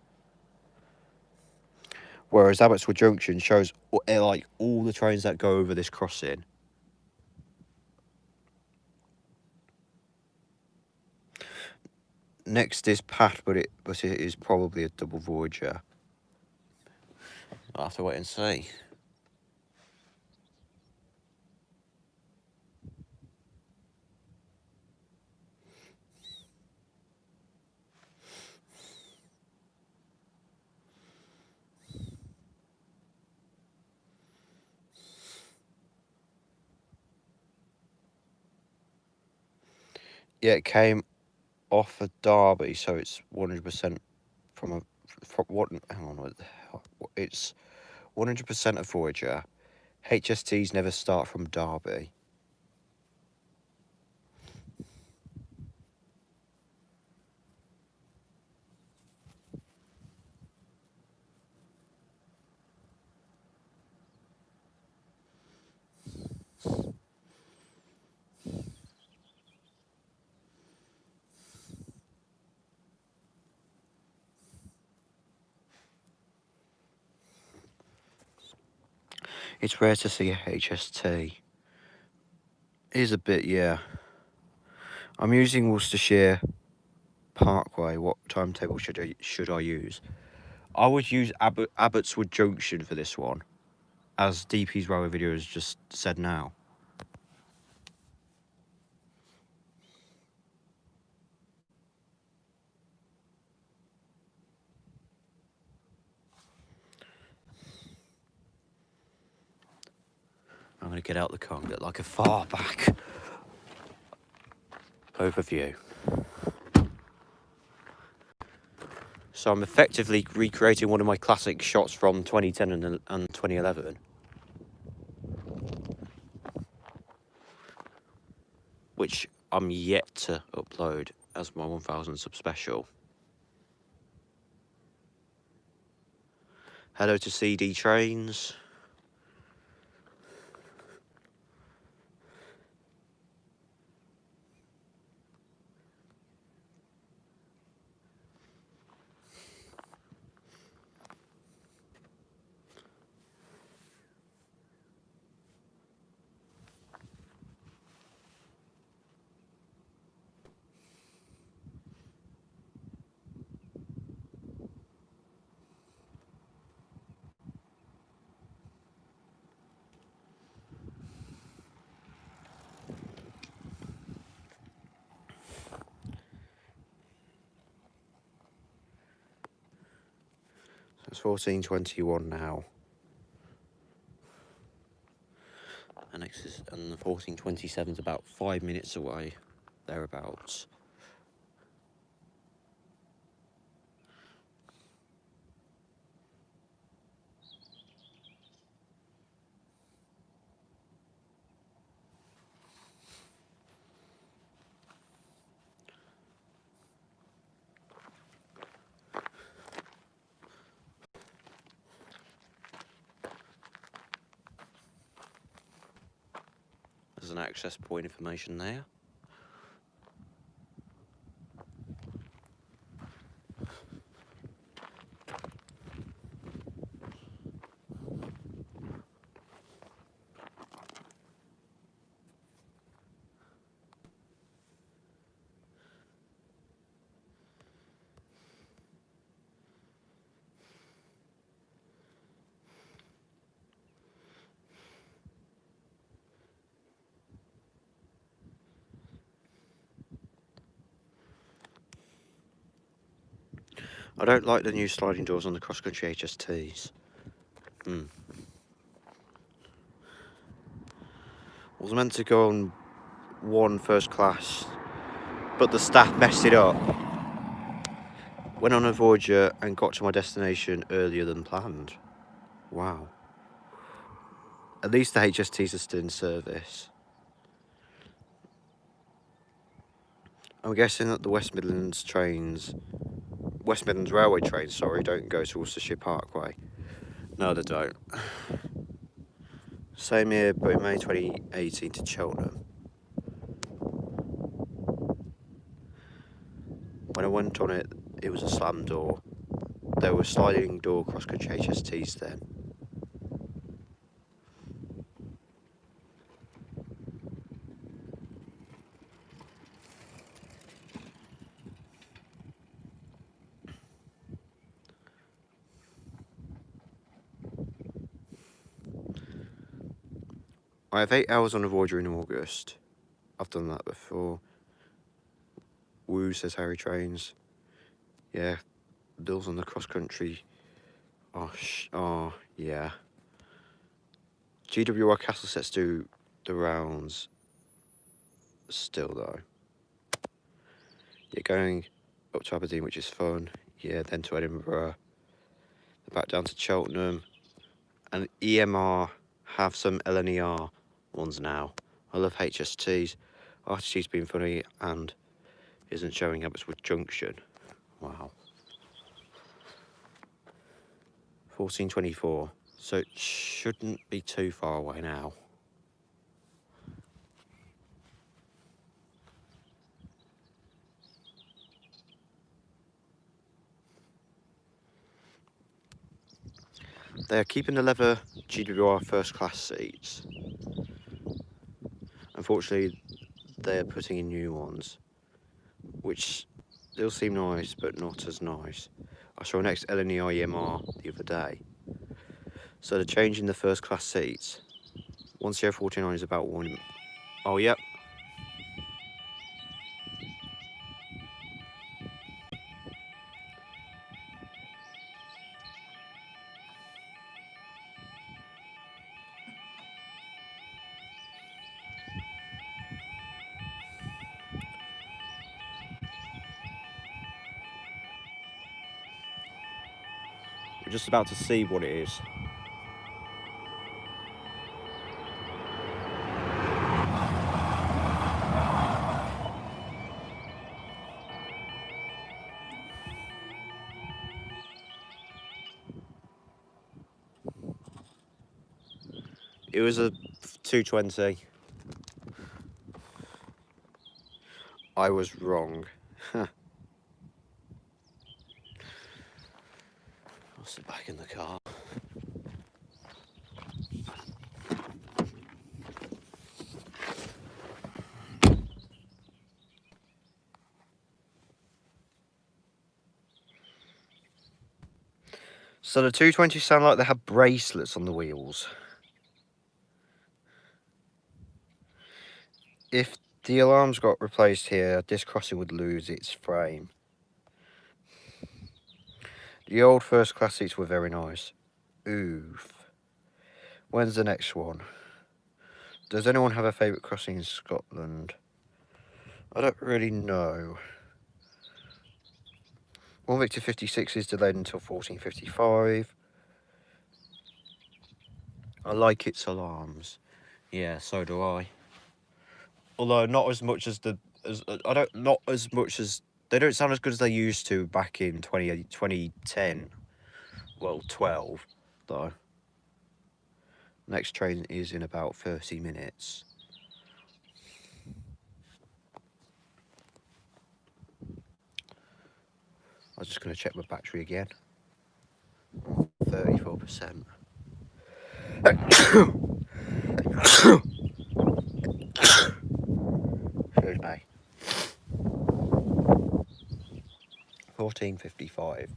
Whereas Abbotswood Junction shows like all the trains that go over this crossing. Next is Pat, but it is probably a double Voyager. I'll have to wait and see. Yeah, it came off a Derby, so it's 100% from what? Hang on, what the hell? It's 100% a Voyager. HSTs never start from Derby. It's rare to see a HST. It is a bit, yeah. I'm using Worcestershire Parkway. What timetable should I use? I would use Abbotswood Junction for this one, as DP's railway video has just said now. I'm going to get out the car and get like a far back overview. So I'm effectively recreating one of my classic shots from 2010 and 2011. Which I'm yet to upload as my 1000 sub special. Hello to CD Trains. It's 14:21 now. And the 14:27 is about 5 minutes away, thereabouts. There's an access point information there. I don't like the new sliding doors on the cross-country HSTs. I was meant to go on one first class, but the staff messed it up. Went on a Voyager and got to my destination earlier than planned. Wow. At least the HSTs are still in service. I'm guessing that the West Midlands Railway trains, sorry, don't go to Worcestershire Parkway. No, they don't. Same here, but in May 2018 to Cheltenham. When I went on it, it was a slam door. There were sliding door cross-country HSTs then. I have 8 hours on a voyager in August. I've done that before. Woo, says Harry Trains. Yeah, Bill's on the cross-country. Oh, yeah. GWR Castle sets do the rounds still, though. You're going up to Aberdeen, which is fun. Yeah, then to Edinburgh. Back down to Cheltenham. And EMR have some LNER ones now. I love HSTs. RTT's been funny and isn't showing Abbotswood Junction. Wow. 1424. So it shouldn't be too far away now. They're keeping the leather GWR first class seats. Unfortunately, they're putting in new ones, which still seem nice, but not as nice. I saw an ex-LNER EMR the other day. So they're changing the first class seats. 1049 is about one. Oh, yep. We're just about to see what it is. It was a 220. I was wrong. I'll sit back in the car. So the 220 sound like they have bracelets on the wheels. If the alarms got replaced here, this crossing would lose its frame. The old first class seats were very nice. Oof. When's the next one? Does anyone have a favourite crossing in Scotland? I don't really know. 1 Victor 56 is delayed until 1455. I like its alarms. Yeah, so do I. Although not as much as they don't sound as good as they used to back in 2010. Well, 12 though. Next train is in about 30 minutes. I was just going to check my battery again. 34%. Excuse me. 14:55.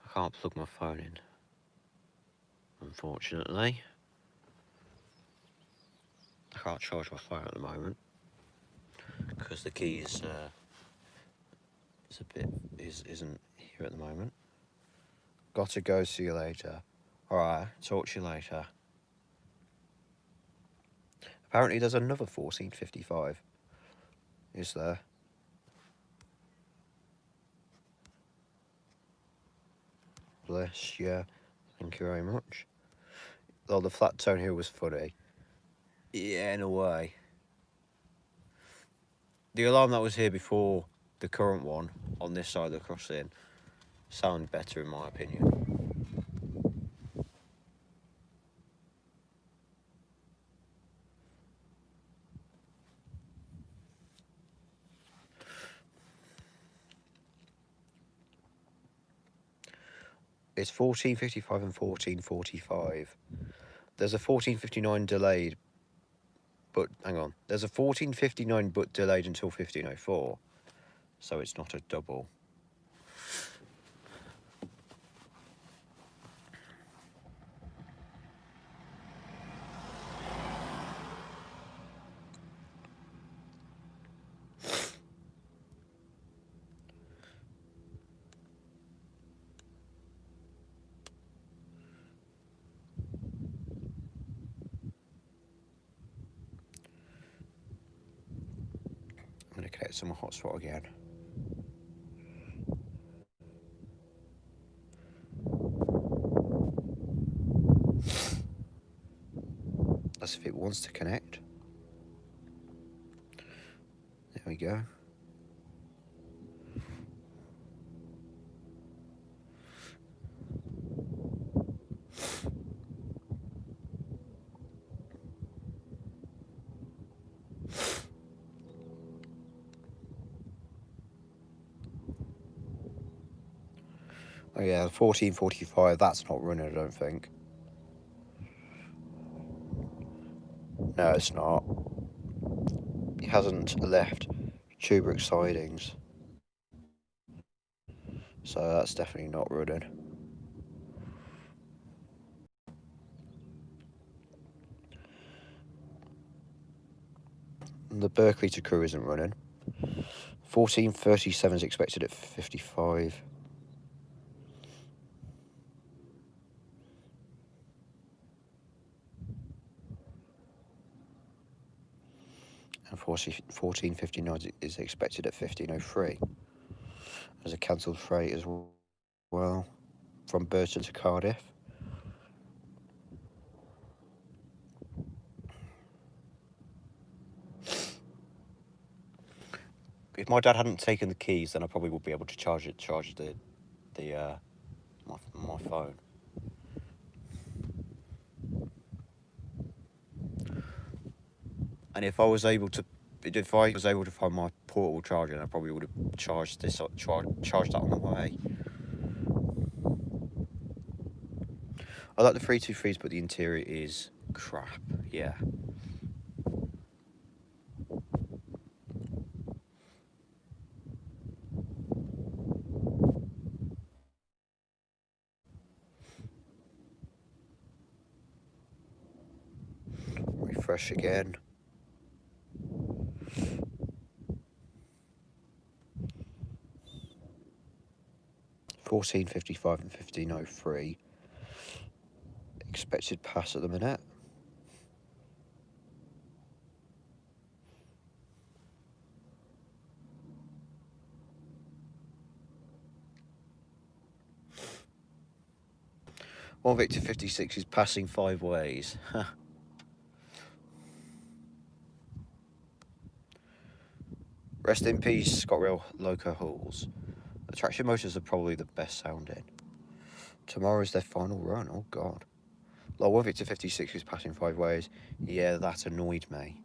I can't plug my phone in, unfortunately. I can't charge my phone at the moment because the key isn't here at the moment. Gotta go. See you later. Alright, talk to you later. Apparently there's another 14:55. Is there? Bless you. Thank you very much. Though the flat tone here was funny. Yeah, in a way. The alarm that was here before the current one on this side of the crossing sounded better in my opinion. It's 14:55 and 14:45. There's a 14:59 delayed, but hang on. There's a 14:59 but delayed until 15:04, so it's not a double. I'm going to connect to my hotspot again. That's if it wants to connect. There we go. Oh yeah, 14:45, that's not running, I don't think. No, it's not. It hasn't left Tubrick sidings. So that's definitely not running. And the Berkeley to Crewe isn't running. 14:37 is expected at 55. And 14:59 is expected at 15:03. There's a cancelled freight as well from Burton to Cardiff. If my dad hadn't taken the keys, then I probably would be able to charge my phone. And if I was able to find my portable charger, I probably would have charged that on the way. I like the 323s, but the interior is crap. Yeah. Refresh again. $14.55 and 15.03. Expected pass at the minute. One Victor 56 is passing 5 ways. Rest in peace, ScotRail Loco Halls. The traction motors are probably the best sounding. Tomorrow's their final run, oh god. Like 1 Victor 56 is passing 5 ways. Yeah, that annoyed me.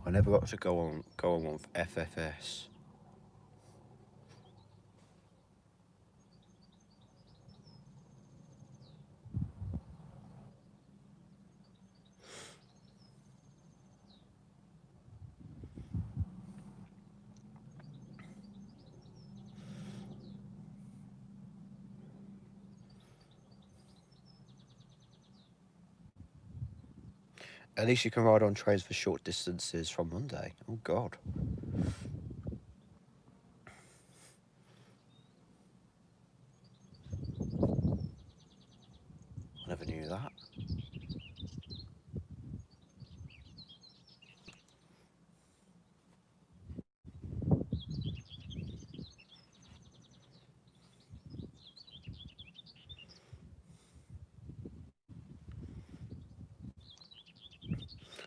I never got to go on with FFS. At least you can ride on trains for short distances from Monday. Oh god. I never knew that.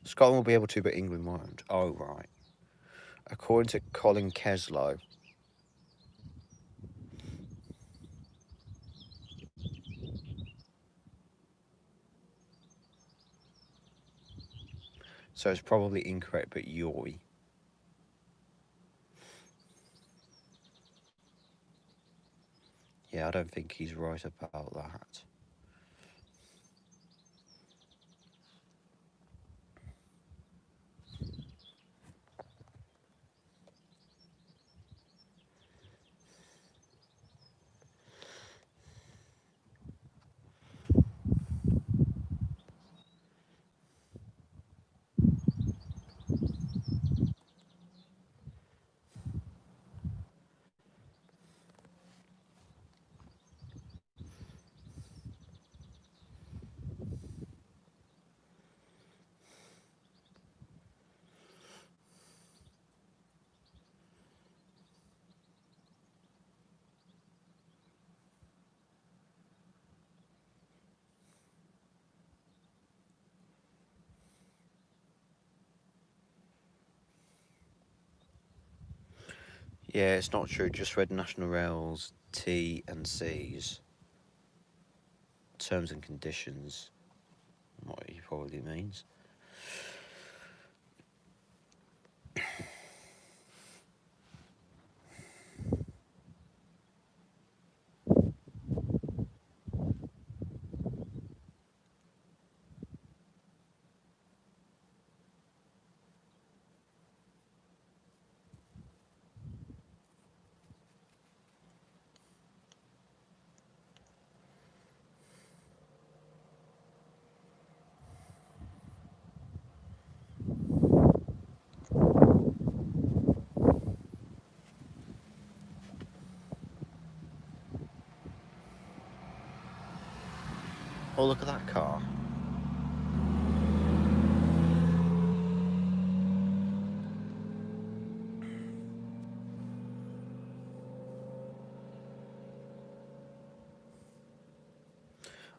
Scotland will be able to, but England won't. Oh, right. According to Colin Keslow, so it's probably incorrect, but yoy. Yeah, I don't think he's right about that. Yeah, it's not true. Just read National Rail's T and C's. Terms and conditions. What he probably means. Oh, look at that car.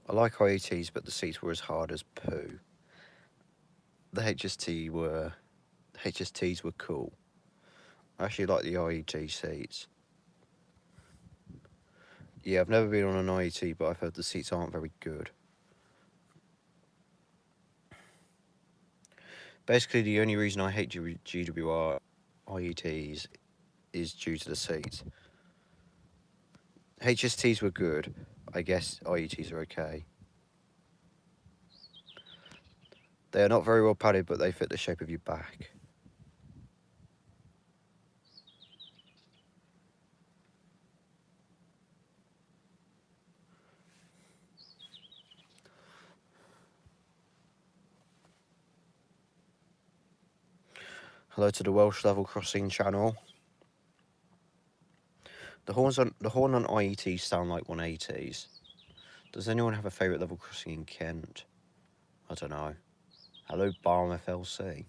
I like IETs, but the seats were as hard as poo. The HSTs were cool. I actually like the IET seats. Yeah, I've never been on an IET, but I've heard the seats aren't very good. Basically, the only reason I hate GWR IETs is due to the seats. HSTs were good. I guess IETs are okay. They are not very well padded, but they fit the shape of your back. Hello to the Welsh Level Crossing channel. The horn on IETs sound like 180s. Does anyone have a favourite level crossing in Kent? I don't know. Hello, Barm FLC.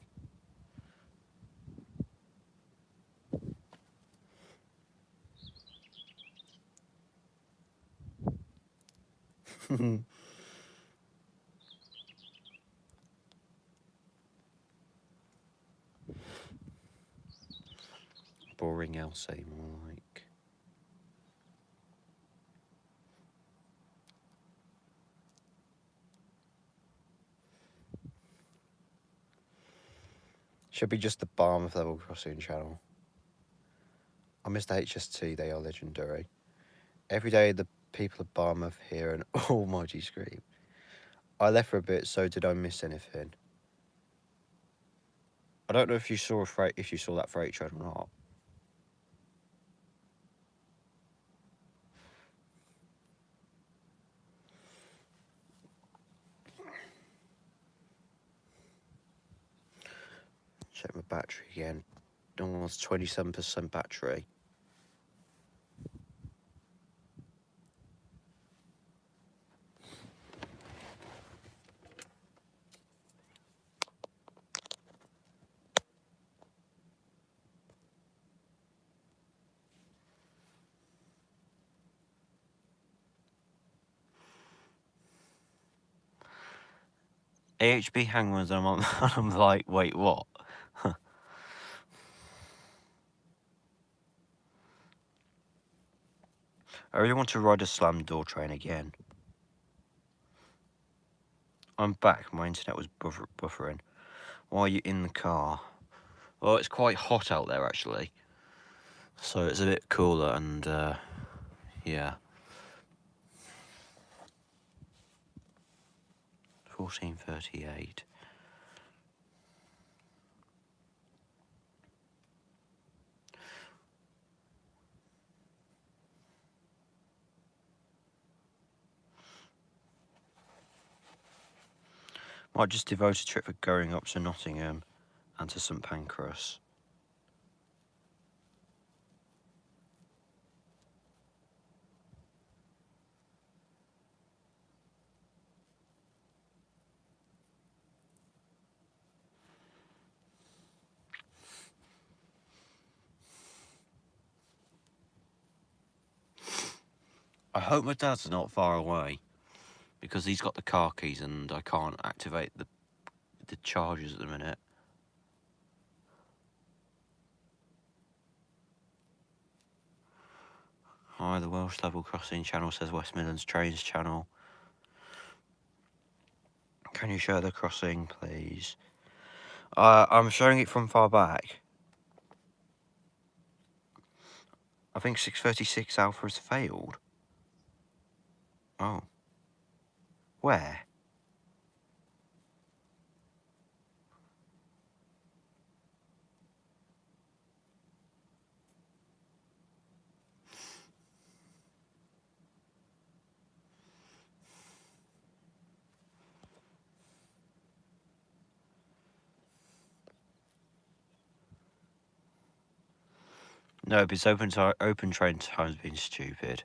Boring LC, more like. Should be just the Barmouth Level Crossing channel. I miss the HST, they are legendary. Every day the people of Barmouth hear an almighty scream. I left for a bit, so did I miss anything? I don't know if you saw that freight train or not. Check my battery again. Almost 27% battery. AHB hangmans, and I'm like, wait, what? I really want to ride a slam door train again. I'm back. My internet was buffering. Why are you in the car? Well, it's quite hot out there, actually. So it's a bit cooler, and, yeah. 14:38. Might just devote a trip for going up to Nottingham and to St Pancras. I hope my dad's not far away, because he's got the car keys and I can't activate the chargers at the minute. Hi, the Welsh Level Crossing channel says West Midlands Trains channel. Can you show the crossing, please? I'm showing it from far back. I think 636 Alpha has failed. Oh. Where? No, but it's open train time's been stupid.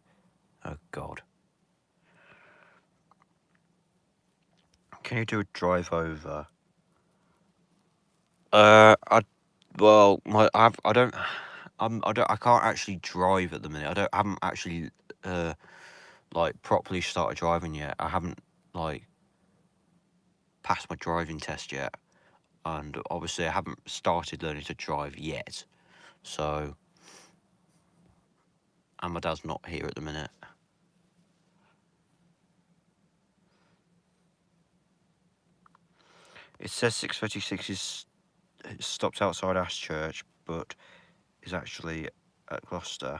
Oh god. Can you do a drive over? I can't actually drive at the minute. I haven't actually like properly started driving yet. I haven't like passed my driving test yet, and obviously I haven't started learning to drive yet. So, and my dad's not here at the minute. It says 6:36 is stopped outside Ashchurch, but is actually at Gloucester.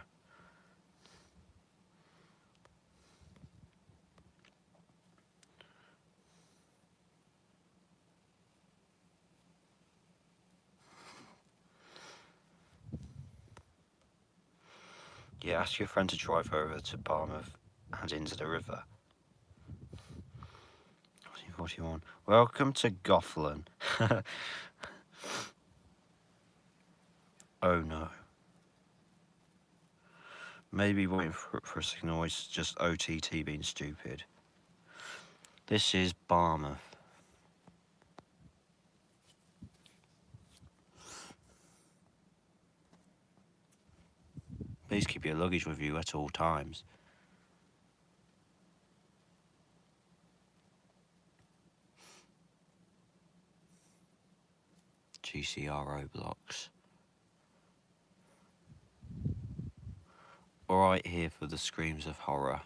Yeah, ask your friend to drive over to Barmouth and into the river. 14:41. Welcome to Gothland. Oh no. Maybe waiting for a signal is just OTT being stupid. This is Barmouth. Please keep your luggage with you at all times. GCRO blocks. Alright here for the screams of horror.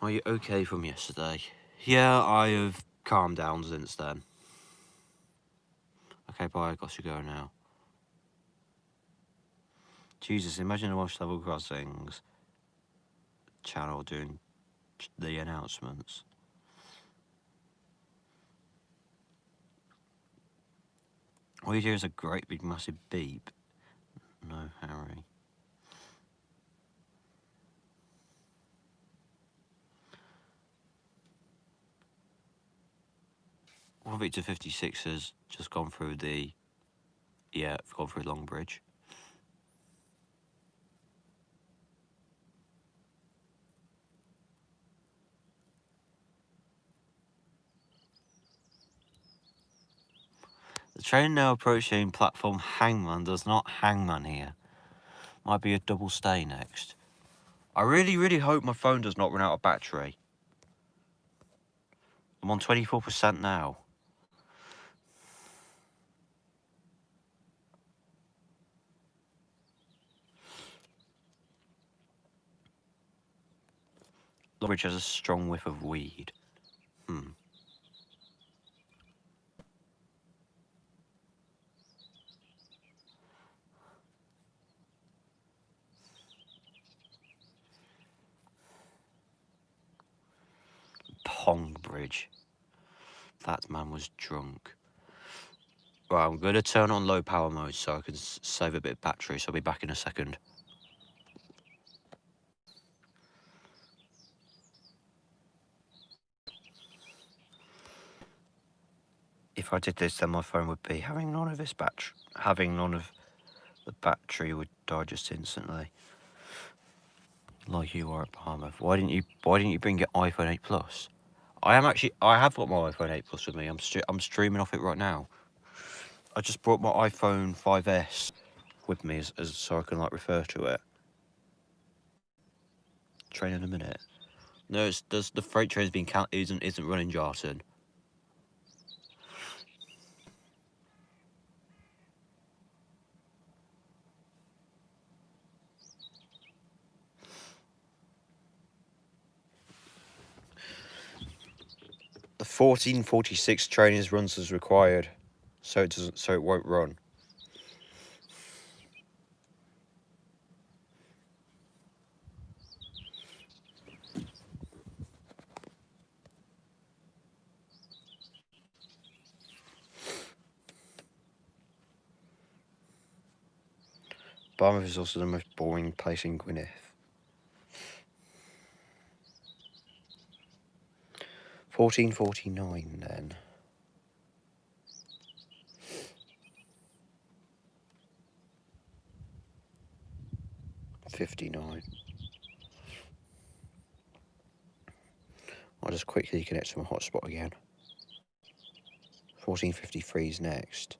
Are you okay from yesterday? Yeah, I have calmed down since then. Okay, bye, I got to go now. Jesus, imagine the Welsh Level Crossings channel doing the announcements. All you hear is a great big massive beep. No, Harry. 1 Victor 56 has just gone through the... Yeah, gone through Longbridge. The train now approaching platform Hangman does not hangman here. Might be a double stay next. I really hope my phone does not run out of battery. I'm on 24% now. Longridge has a strong whiff of weed. Pong Bridge. That man was drunk. Right, I'm going to turn on low power mode so I can save a bit of battery, so I'll be back in a second. If I did this, then my phone would be having none of the battery would die just instantly. Like you are at Palmer. Why didn't you bring your iPhone 8 Plus? I have got my iPhone 8 Plus with me. I'm streaming off it right now. I just brought my iPhone 5S with me as so I can like refer to it. Train in a minute. No, the freight train's been isn't running, Jarton. The 1446 train is runs as required, so it won't run. Barmouth is also the most boring place in Gwynedd. 1449 then. '59. I'll just quickly connect to my hotspot again. 1453 is next.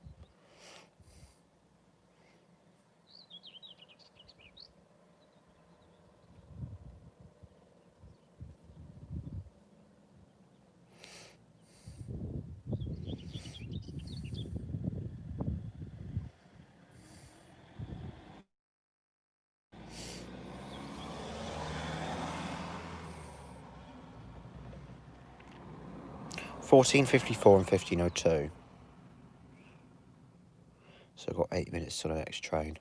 $14.54 and 15:02. So I've got 8 minutes till the next train.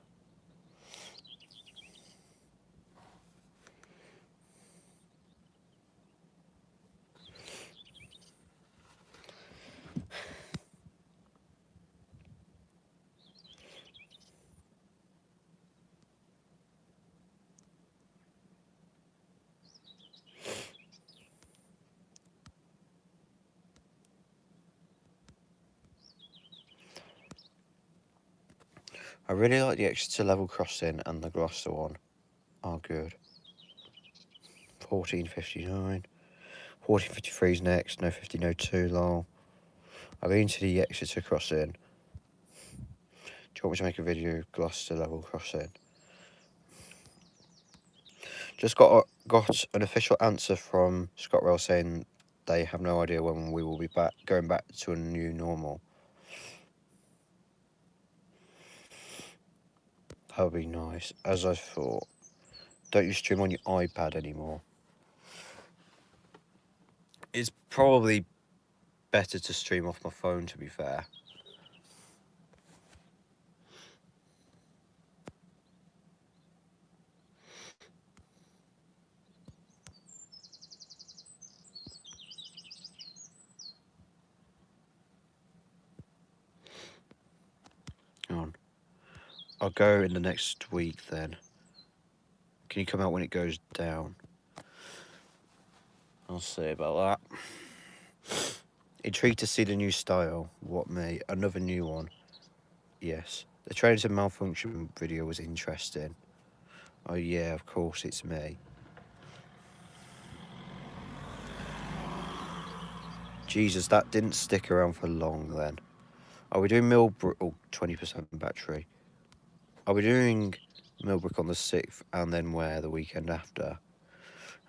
I really like the Exeter level crossing and the Gloucester one. Are good. 14:59. 14:53 is next. No 15:02 lol. I'll go into the Exeter crossing. Do you want me to make a video of Gloucester level crossing? Just got an official answer from ScotRail saying they have no idea when we will be going back to a new normal. That would be nice. As I thought, don't you stream on your iPad anymore? It's probably better to stream off my phone, to be fair. Hang on. I'll go in the next week then. Can you come out when it goes down? I'll see about that. Intrigued to see the new style. What, mate? Another new one? Yes. The trains and malfunction video was interesting. Oh yeah, of course it's me. Jesus, that didn't stick around for long then. Are we doing Millbrook? Oh, 20% battery. Are we doing Millbrook on the 6th, and then Ware the weekend after.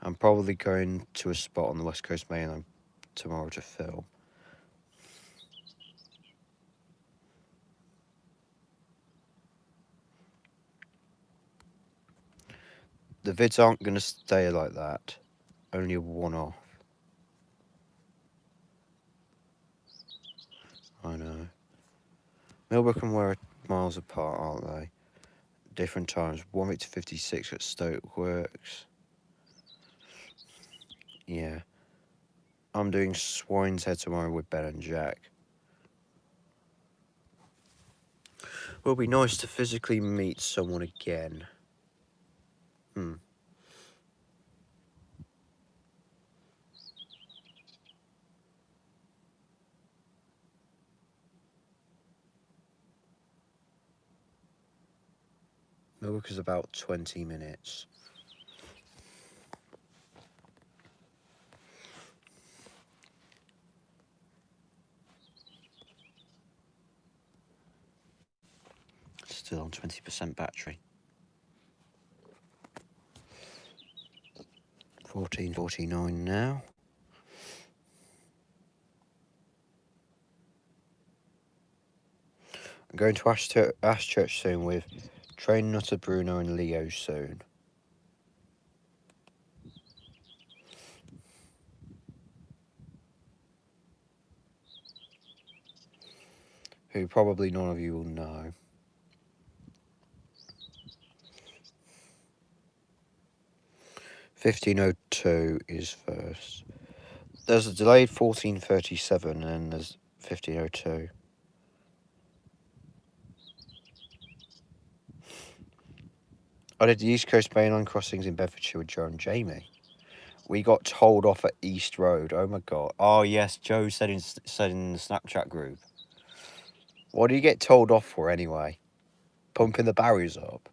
I'm probably going to a spot on the West Coast mainland tomorrow to film. The vids aren't going to stay like that, only a one-off. I know. Millbrook and Ware are miles apart, aren't they? Different times. 1 to 56 at Stoke Works. Yeah. I'm doing Swine's Head tomorrow with Ben and Jack. Will be nice to physically meet someone again. Millbrook is about 20 minutes. Still on 20% battery. 14:49 now. I'm going to Ashchurch soon with Train Nutter, Bruno and Leo soon. Who probably none of you will know. $15.02 is first. There's a delayed 14:37 and there's 15:02. I did the East Coast mainline crossings in Bedfordshire with Joe and Jamie. We got told off at East Road. Oh my god. Oh yes, Joe said in the Snapchat group. What do you get told off for anyway? Pumping the barriers up.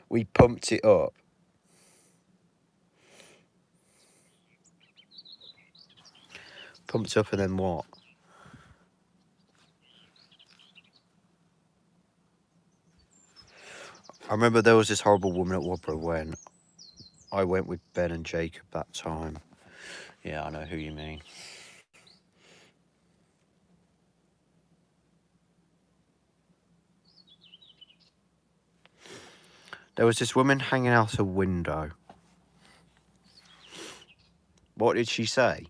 We pumped it up. Pumped up and then what? I remember there was this horrible woman at Wobro when I went with Ben and Jacob that time. Yeah, I know who you mean. There was this woman hanging out a window. What did she say?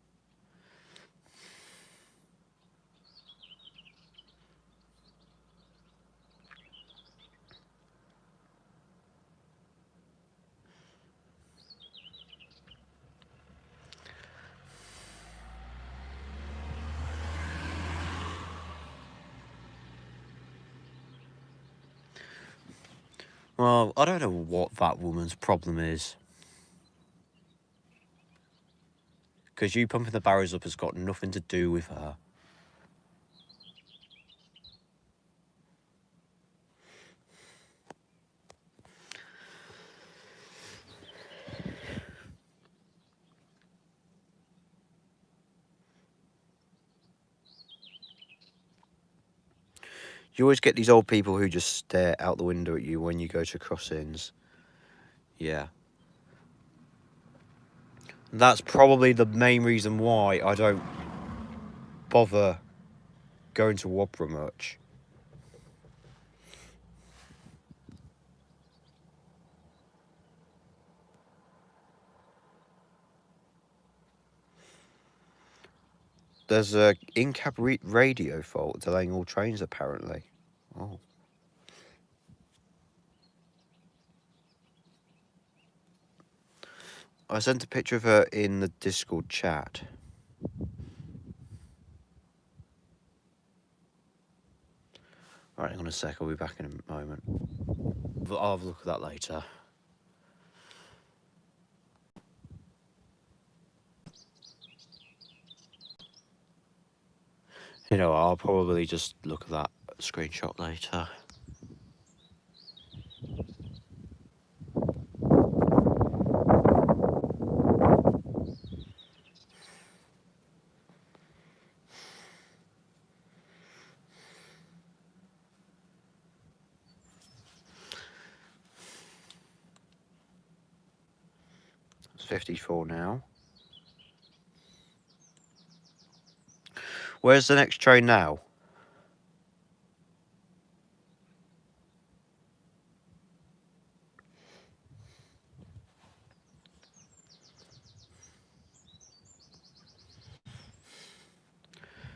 Well, I don't know what that woman's problem is. Because you pumping the barriers up has got nothing to do with her. You always get these old people who just stare out the window at you when you go to crossings. Yeah. That's probably the main reason why I don't bother going to Wobra much. There's a in-cab radio fault delaying all trains apparently. Oh. I sent a picture of her in the Discord chat. Alright, hang on a sec, I'll be back in a moment. I'll have a look at that later. You know, I'll probably just look at that screenshot later. 14:54 now. Where's the next train now?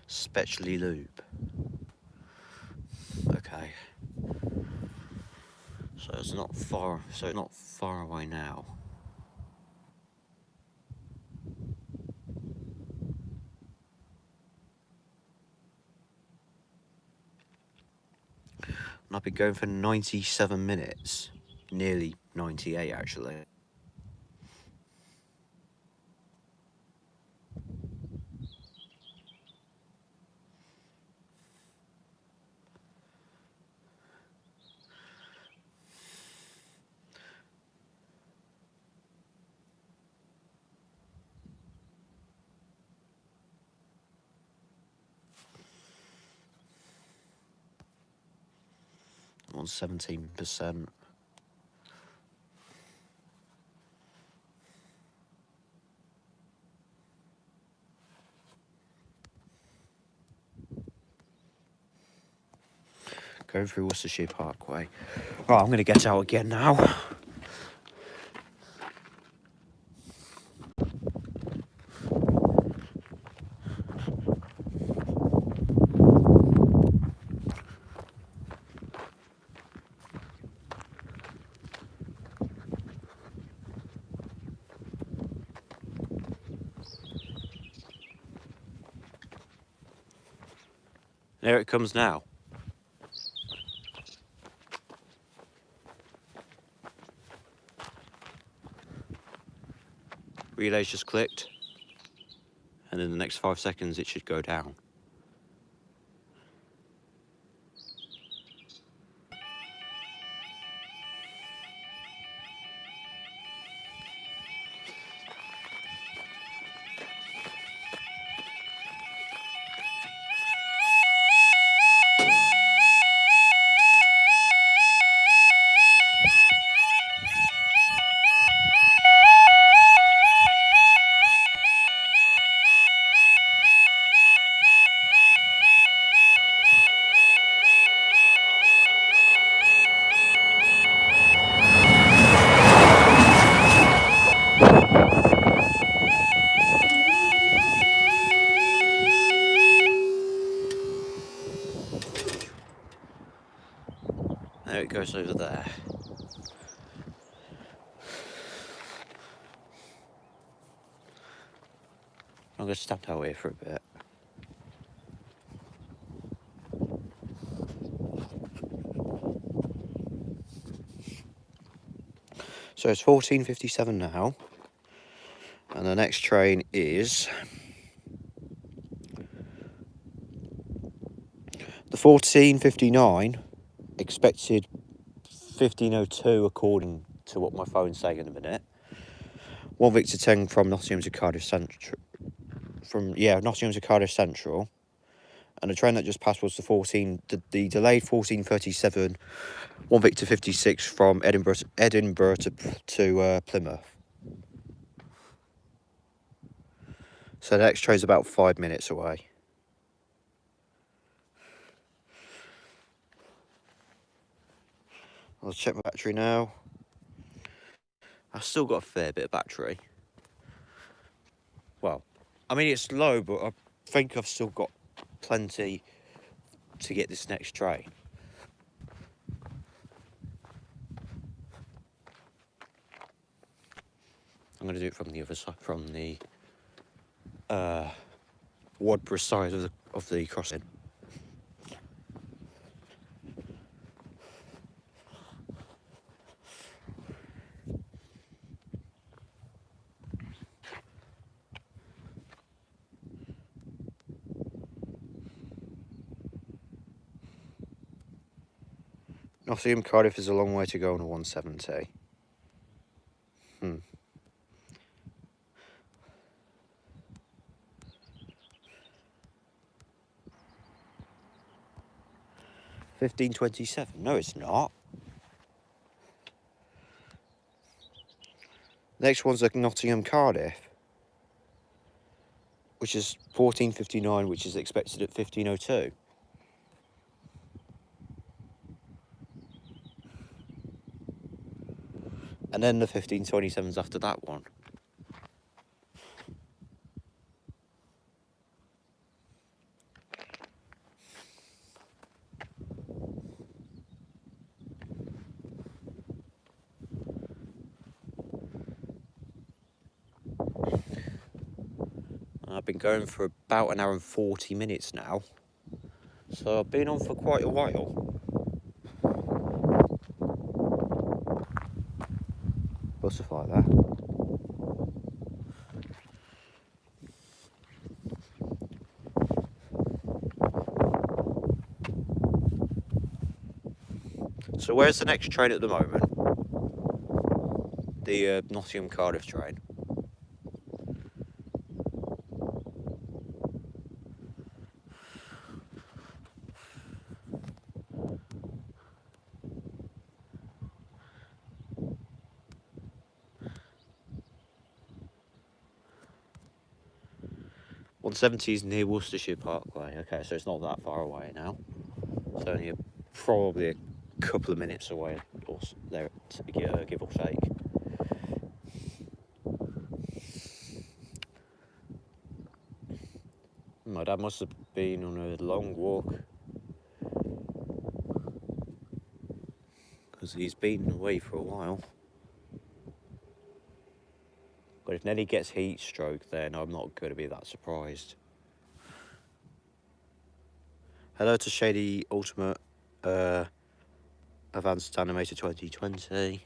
Spetchley Loop. Okay. So it's not far away now. And I've been going for 97 minutes. Nearly 98 actually. I'm on 17%. Going through Worcestershire Parkway. Right, I'm going to get out again now. There it comes now. Relay's just clicked. And in the next 5 seconds it should go down. There it goes over there. I'm going to stand out here for a bit. So it's 14:57 now. And the next train is the 14:59, expected 15:02 according to what my phone's saying in a minute. 1 Victor 10 from Nottingham to Cardiff Central. Nottingham to Cardiff Central. And the train that just passed was the delayed 14:37, 1 Victor 56 from Edinburgh to Plymouth. So the next train's about 5 minutes away. I'll check my battery now. I've still got a fair bit of battery. Well, I mean it's low, but I think I've still got plenty to get this next train. I'm going to do it from the other side, from the Wadborough side of the crossing. Nottingham Cardiff is a long way to go on a 170. 15:27. No, it's not. Next one's a Nottingham Cardiff, which is 14:59, which is expected at 15:02. And then the 15:27s after that one. I've been going for about an hour and 40 minutes now, so I've been on for quite a while. Butterfly there. So where's the next train at the moment? The Nottingham Cardiff train. .170 is near Worcestershire Parkway. Okay, so it's not that far away now. It's only probably a couple of minutes away, or there, give or take. My dad must have been on a long walk, because he's been away for a while. But if Nelly gets heat stroke, then I'm not going to be that surprised. Hello to Shady Ultimate Advanced Animator 2020.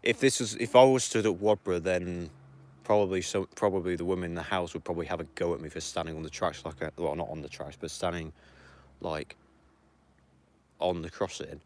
If I was stood at Wadborough, then probably the woman in the house would probably have a go at me for standing on the tracks, well, not on the tracks, but standing like on the crossing.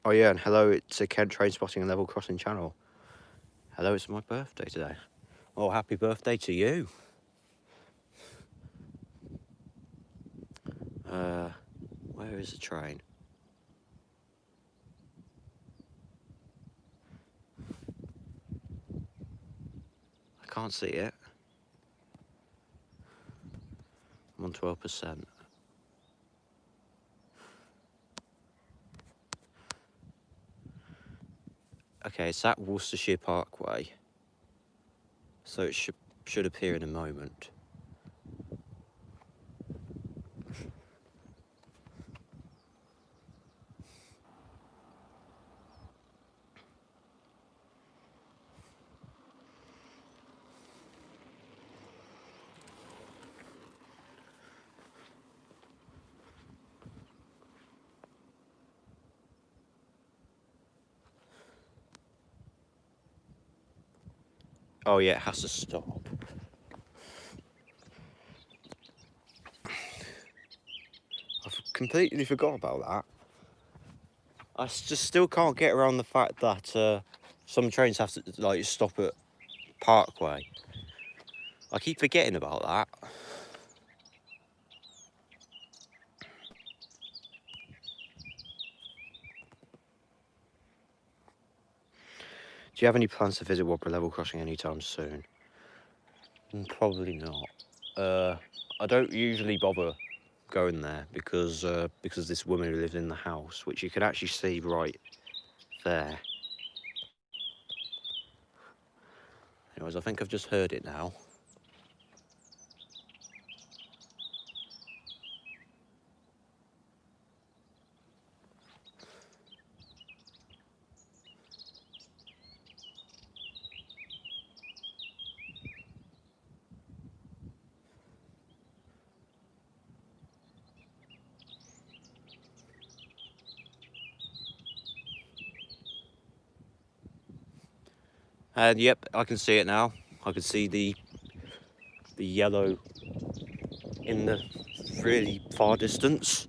Oh yeah, and hello, it's a Kent Train Spotting and Level Crossing channel. Hello, it's my birthday today. Oh, happy birthday to you. Where is the train? I can't see it. I'm on 12%. Okay, it's at Worcestershire Parkway, so it should appear in a moment. Oh yeah, it has to stop. I've completely forgot about that. I just still can't get around the fact that some trains have to like stop at Parkway. I keep forgetting about that. Do you have any plans to visit Wadborough Level Crossing anytime soon? Probably not. I don't usually bother going there because this woman who lives in the house, which you can actually see right there. Anyways, I think I've just heard it now. And yep, I can see it now. I can see the yellow in the really far distance.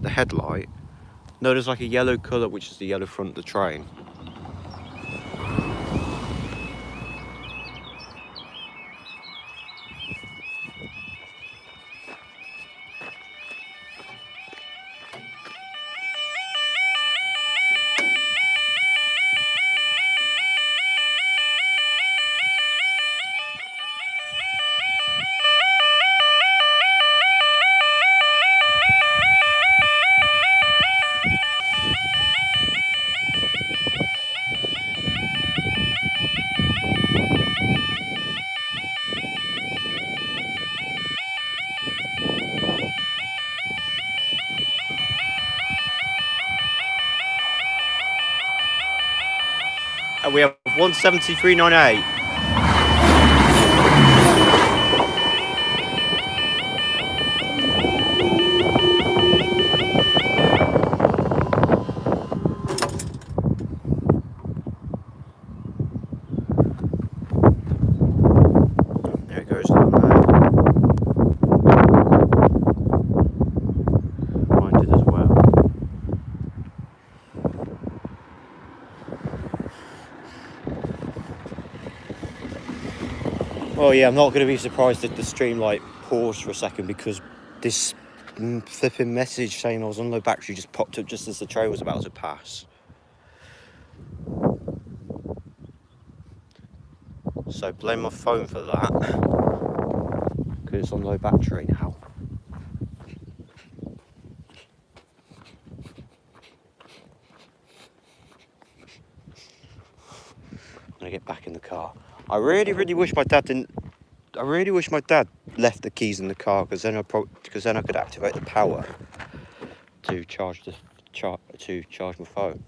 The headlight, no, there's like a yellow colour, which is the yellow front of the train. And we have 173.98. There it goes down there. Mine did as well. Oh yeah, I'm not going to be surprised if the stream like paused for a second, because this flipping message saying I was on low battery just popped up just as the train was about to pass. So blame my phone for that, because it's on low battery now. I'm going to get back in the car. I really wish my dad didn't. I really wish my dad left the keys in the car, because then I could activate the power to charge my phone.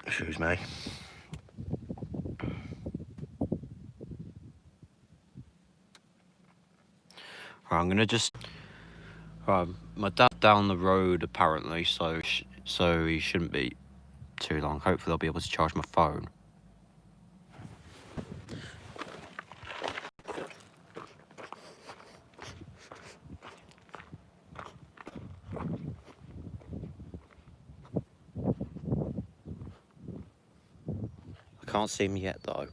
Excuse me. Right, I'm gonna just. My dad's down the road apparently, so he shouldn't be too long. Hopefully, I'll be able to charge my phone. I can't see him yet though.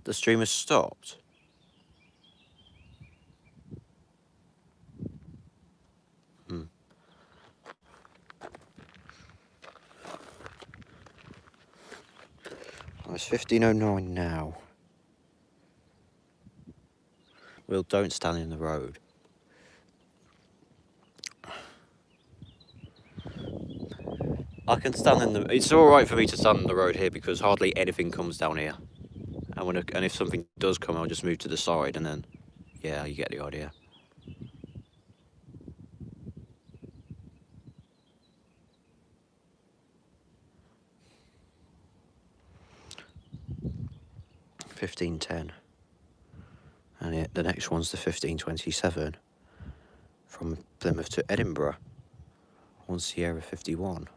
The stream has stopped. Oh, it's 15:09 now. Will, don't stand in the road. I can stand in the. It's all right for me to stand in the road here because hardly anything comes down here. And if something does come, I'll just move to the side, and then, yeah, you get the idea. $15.10, and the next one's the 15:27 from Plymouth to Edinburgh. 1 Sierra 51.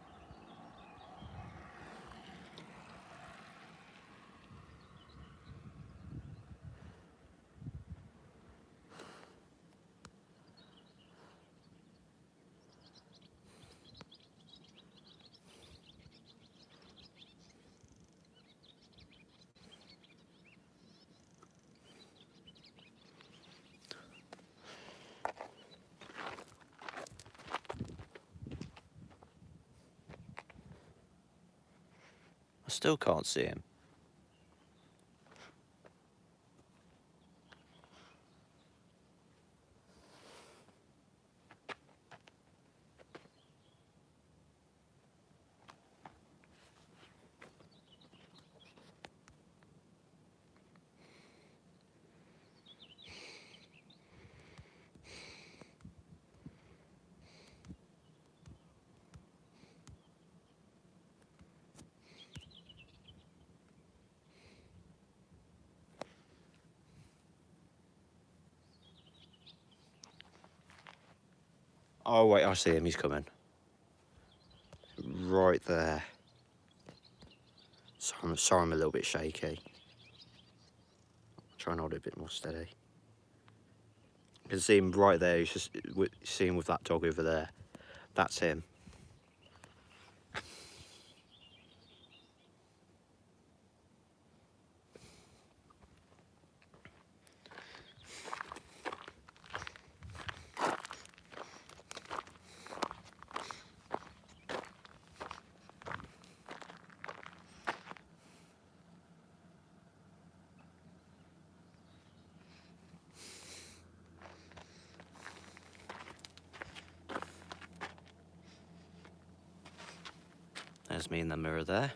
still can't see him. Oh wait, I see him, he's coming. Right there. Sorry I'm a little bit shaky. Try and hold it a bit more steady. You can see him right there, he's just see him with that dog over there. That's him. There's me in the mirror there.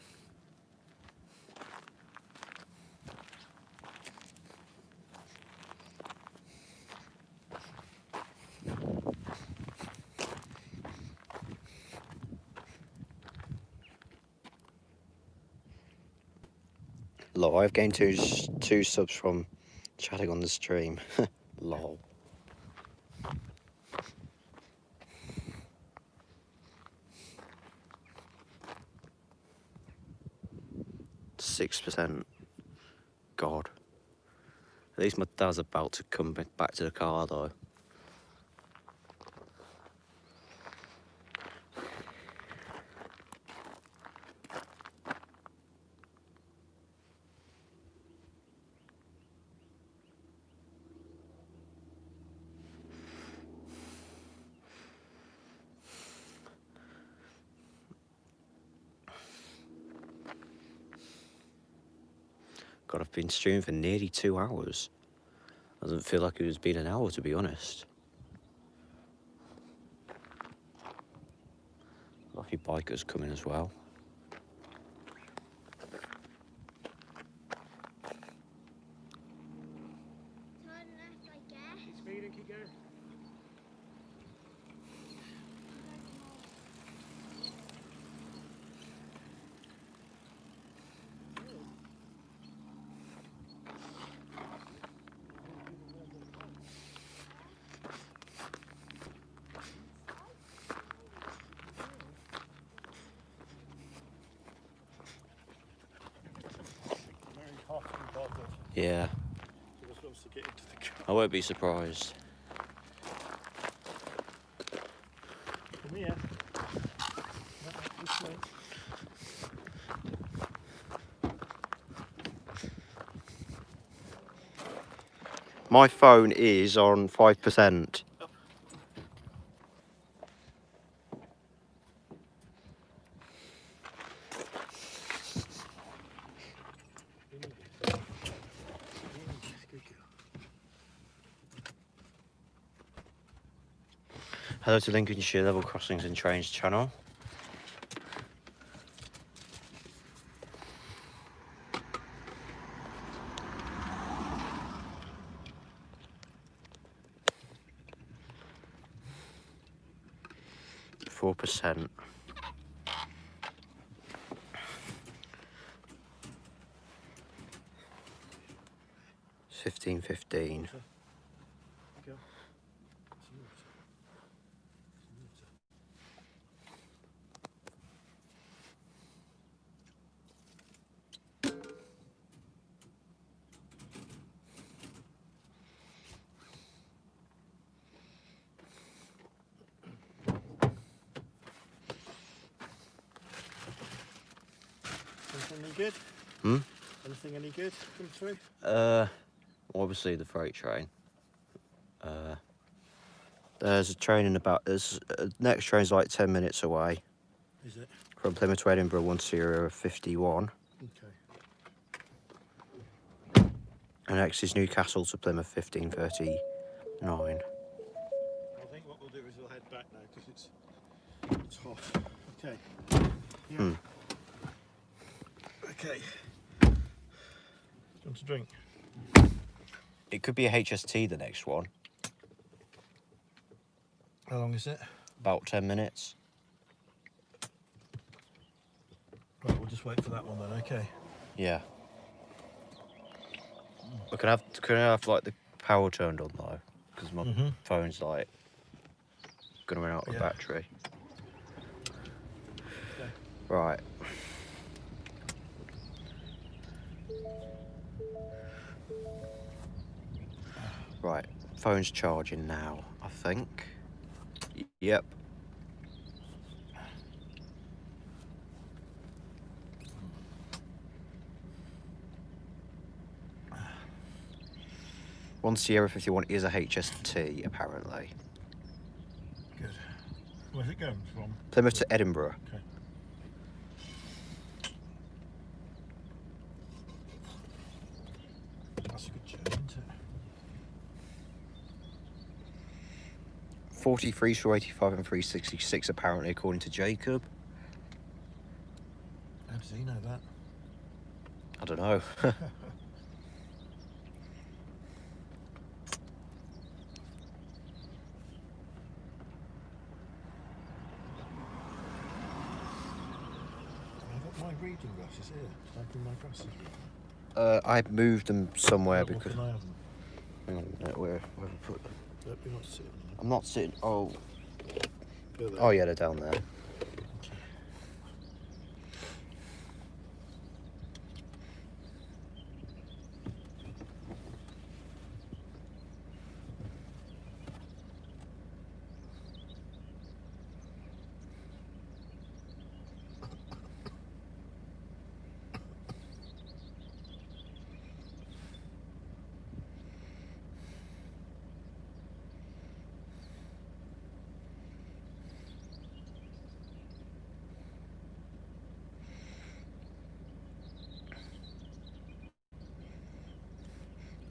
Lol, I've gained two subs from chatting on the stream. Lol. 6%. God. At least my dad's about to come back to the car though. God, I've been streaming for nearly 2 hours. Doesn't feel like it's been an hour, to be honest. A few bikers coming as well. Yeah. I won't be surprised.
Come here.
My phone is on 5%. Hello to Lincolnshire Level Crossings and Trains channel. %. 15.15.
Anything any good?
Hmm?
Anything any good come through?
Obviously the freight train. There's a train in about. Next train's like 10 minutes away.
Is it?
From Plymouth to Edinburgh, 1051. And next is Newcastle to Plymouth, 15:39.
I think what we'll do is we'll head back now because it's hot. Okay. Yeah.
Hmm.
Okay. Do you want to drink?
It could be a HST, the next one.
How long is it?
About 10 minutes.
Right, we'll just wait for that one then. Okay.
Yeah. I can have like the power turned on though, because my phone's like gonna run out of battery.
Okay.
Right. Right. Phone's charging now, I think. Yep. One Sierra 51 is a HST, apparently.
Good. Where's it going from?
Plymouth to Edinburgh.
Okay. That's a good journey, isn't it?
43 through 85 and 366, apparently, according to Jacob.
How does he know that?
I don't know.
I've got my reading glasses here. Should I bring my glasses?
I moved them somewhere
Well,
because.
can I have them?
Hang on a minute, where have I put them?
You're not sitting on them.
I'm not sitting. Oh.
Go there.
Oh, yeah, they're down there.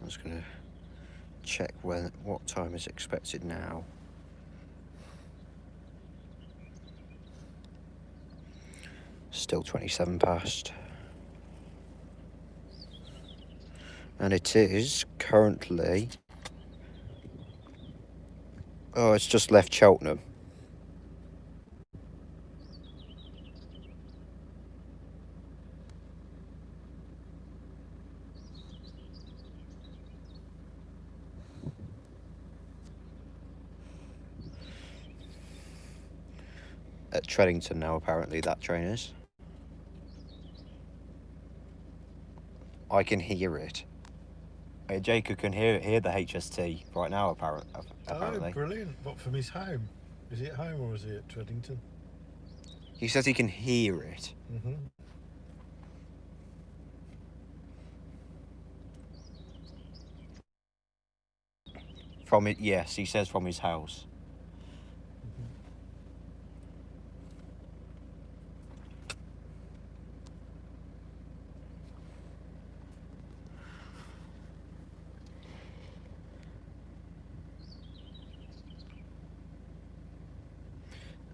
I'm just going to check what time is expected now. Still 27 past. And it is currently... Oh, it's just left Cheltenham. At Treddington now, apparently, that train is. I can hear it. Jacob can hear the HST right now, apparently.
Oh, brilliant. What, from his home? Is he at home or is he at Treddington?
He says he can hear it.
Mm-hmm.
From it, yes, he says from his house.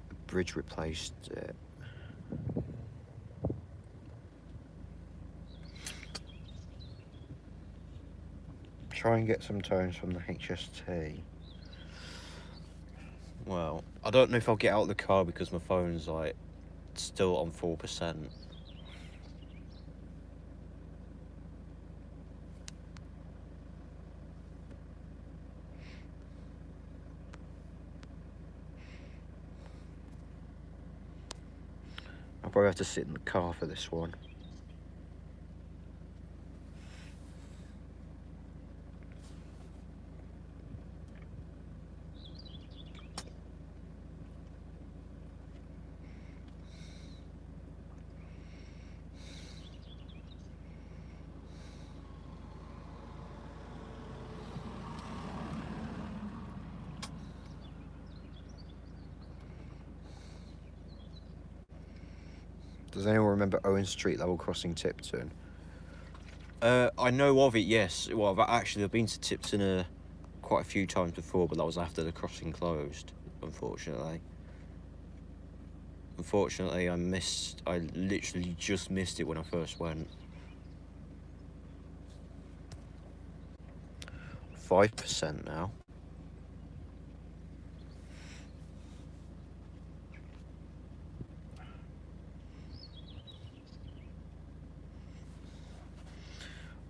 The bridge replaced it. Try and get some tones from the HST. Well, I don't know if I'll get out of the car because my phone's like still on 4%. I'll probably have to sit in the car for this one. Does anyone remember Owen Street level crossing Tipton? I know of it, yes. Well, I've been to Tipton quite a few times before, but that was after the crossing closed, unfortunately. Unfortunately, I literally just missed it when I first went. 5% now.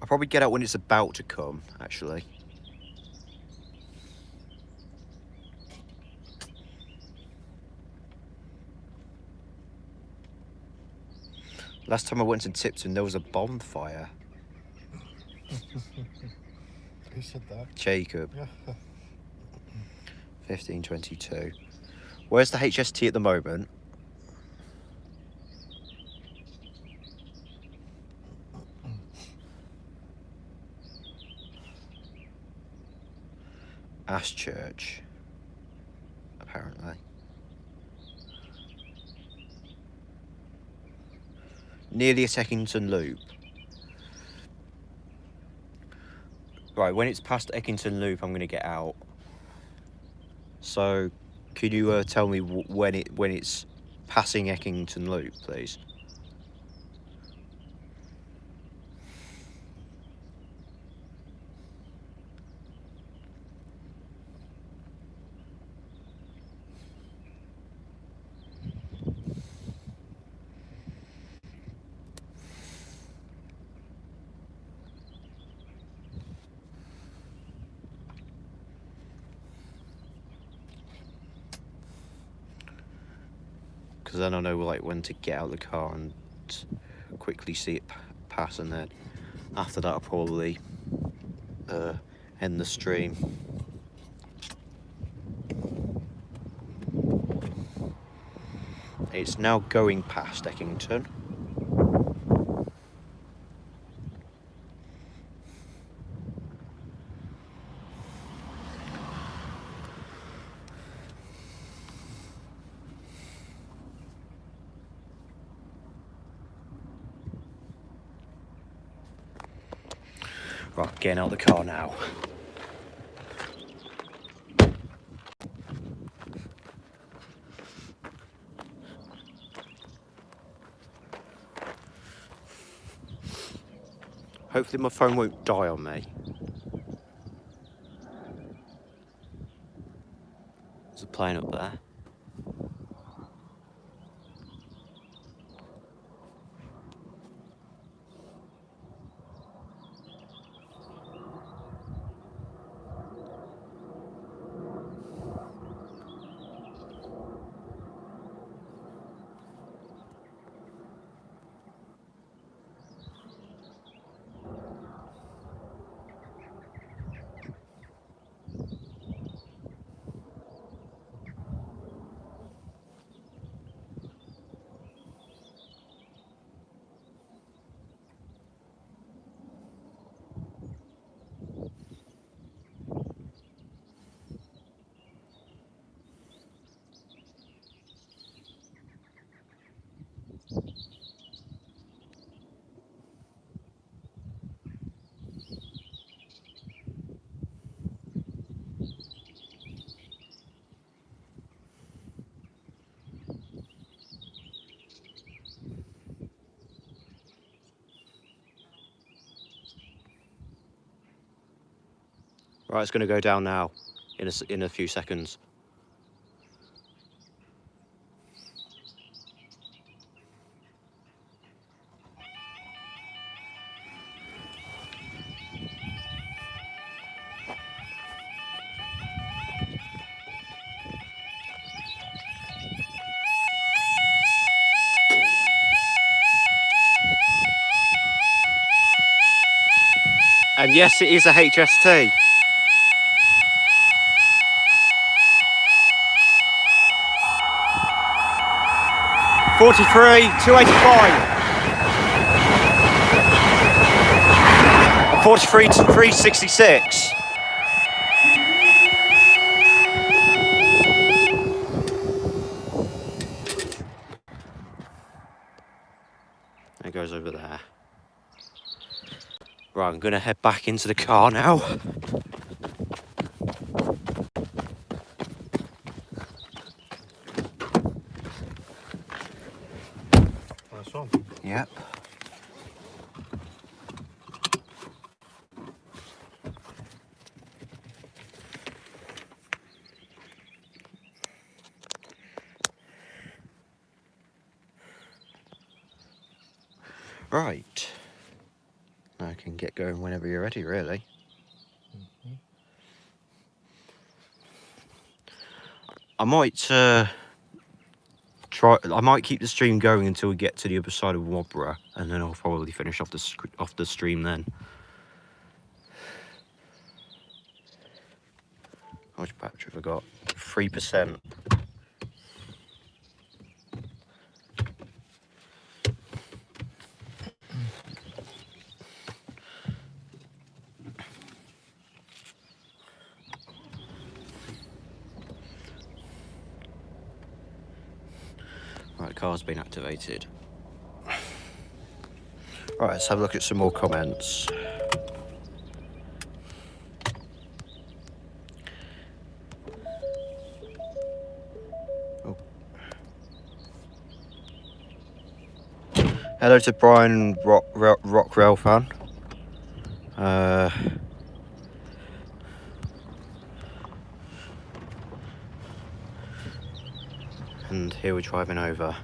I'll probably get out when it's about to come, actually. Last time I went to Tipton, there was a bonfire.
Who said that?
Jacob.
Yeah.
1522. Where's the HST at the moment? Ashchurch, apparently. Nearly at Eckington Loop. Right, when it's past Eckington Loop, I'm going to get out. So, could you tell me when it's passing Eckington Loop, please? Because then I know like when to get out of the car and quickly see it pass, and then after that I'll probably end the stream. It's now going past Eckington. Right, getting out of the car now. Hopefully my phone won't die on me. There's a plane up there. Right, it's going to go down now in a few seconds. And yes, it is a HST. $43, $285. 43 to 366. It goes over there. Right, I'm going to head back into the car now.
Nice one.
Yep. Right. I can get going whenever you're ready, really. I might I might keep the stream going until we get to the other side of Wobra, and then I'll probably finish off the stream then. How much battery have I got? 3%. Right, the car's been activated. Right, let's have a look at some more comments. Oh. Hello to Brian Rock Rail fan. And here we're driving over.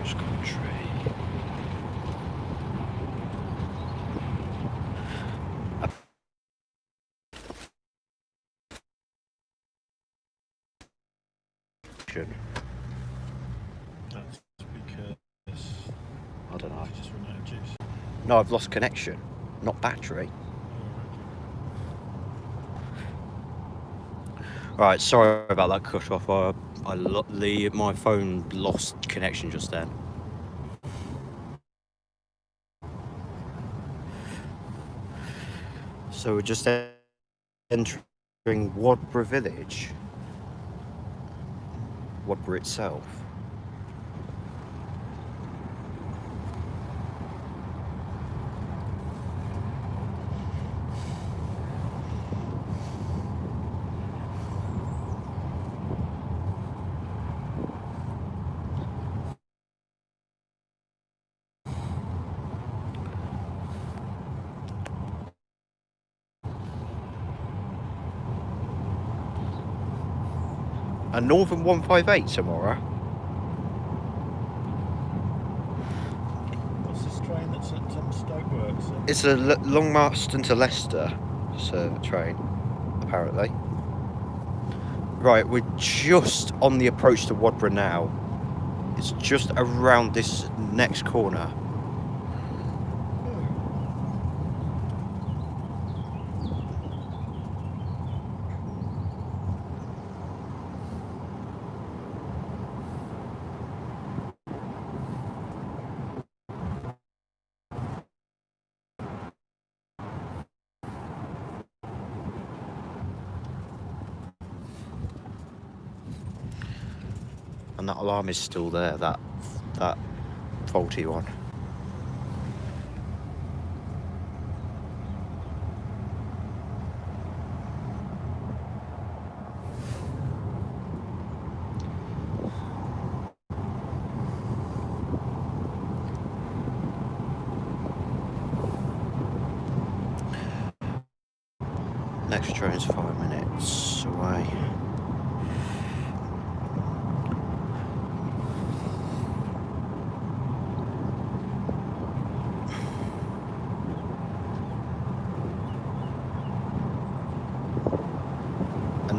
Cross country.
That's because
I don't know.
I just run out of juice.
No, I've lost connection, not battery. Right, sorry about that cut off. My phone lost connection just then. So we're just entering Wadborough village. Wadborough itself. A Northern 158 tomorrow.
What's this train that's at Stoke Works?
It's a Long Marston to Leicester train, apparently. Right, we're just on the approach to Wadborough now. It's just around this next corner. And that alarm is still there, that faulty one. Next train's 5 minutes away.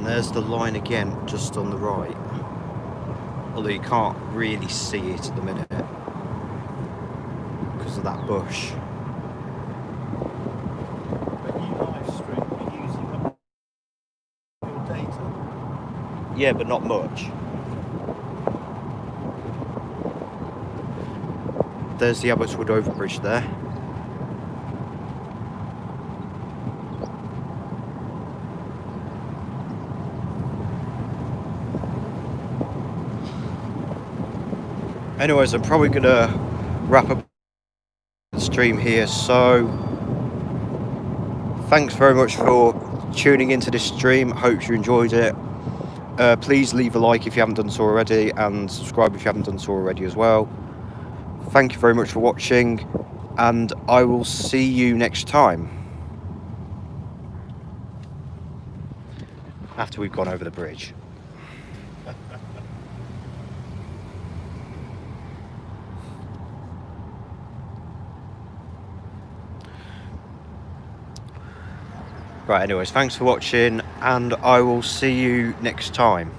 And there's the line again, just on the right. Although you can't really see it at the minute because of that bush.
When you live stream, you're using up your data.
Yeah, but not much. There's the Abbotswood Overbridge there. Anyways, I'm probably gonna wrap up the stream here, so thanks very much for tuning into this stream. Hope you enjoyed it. Please leave a like if you haven't done so already, and subscribe if you haven't done so already as well. Thank you very much for watching, and I will see you next time after we've gone over the bridge. Right, anyways, thanks for watching, and I will see you next time.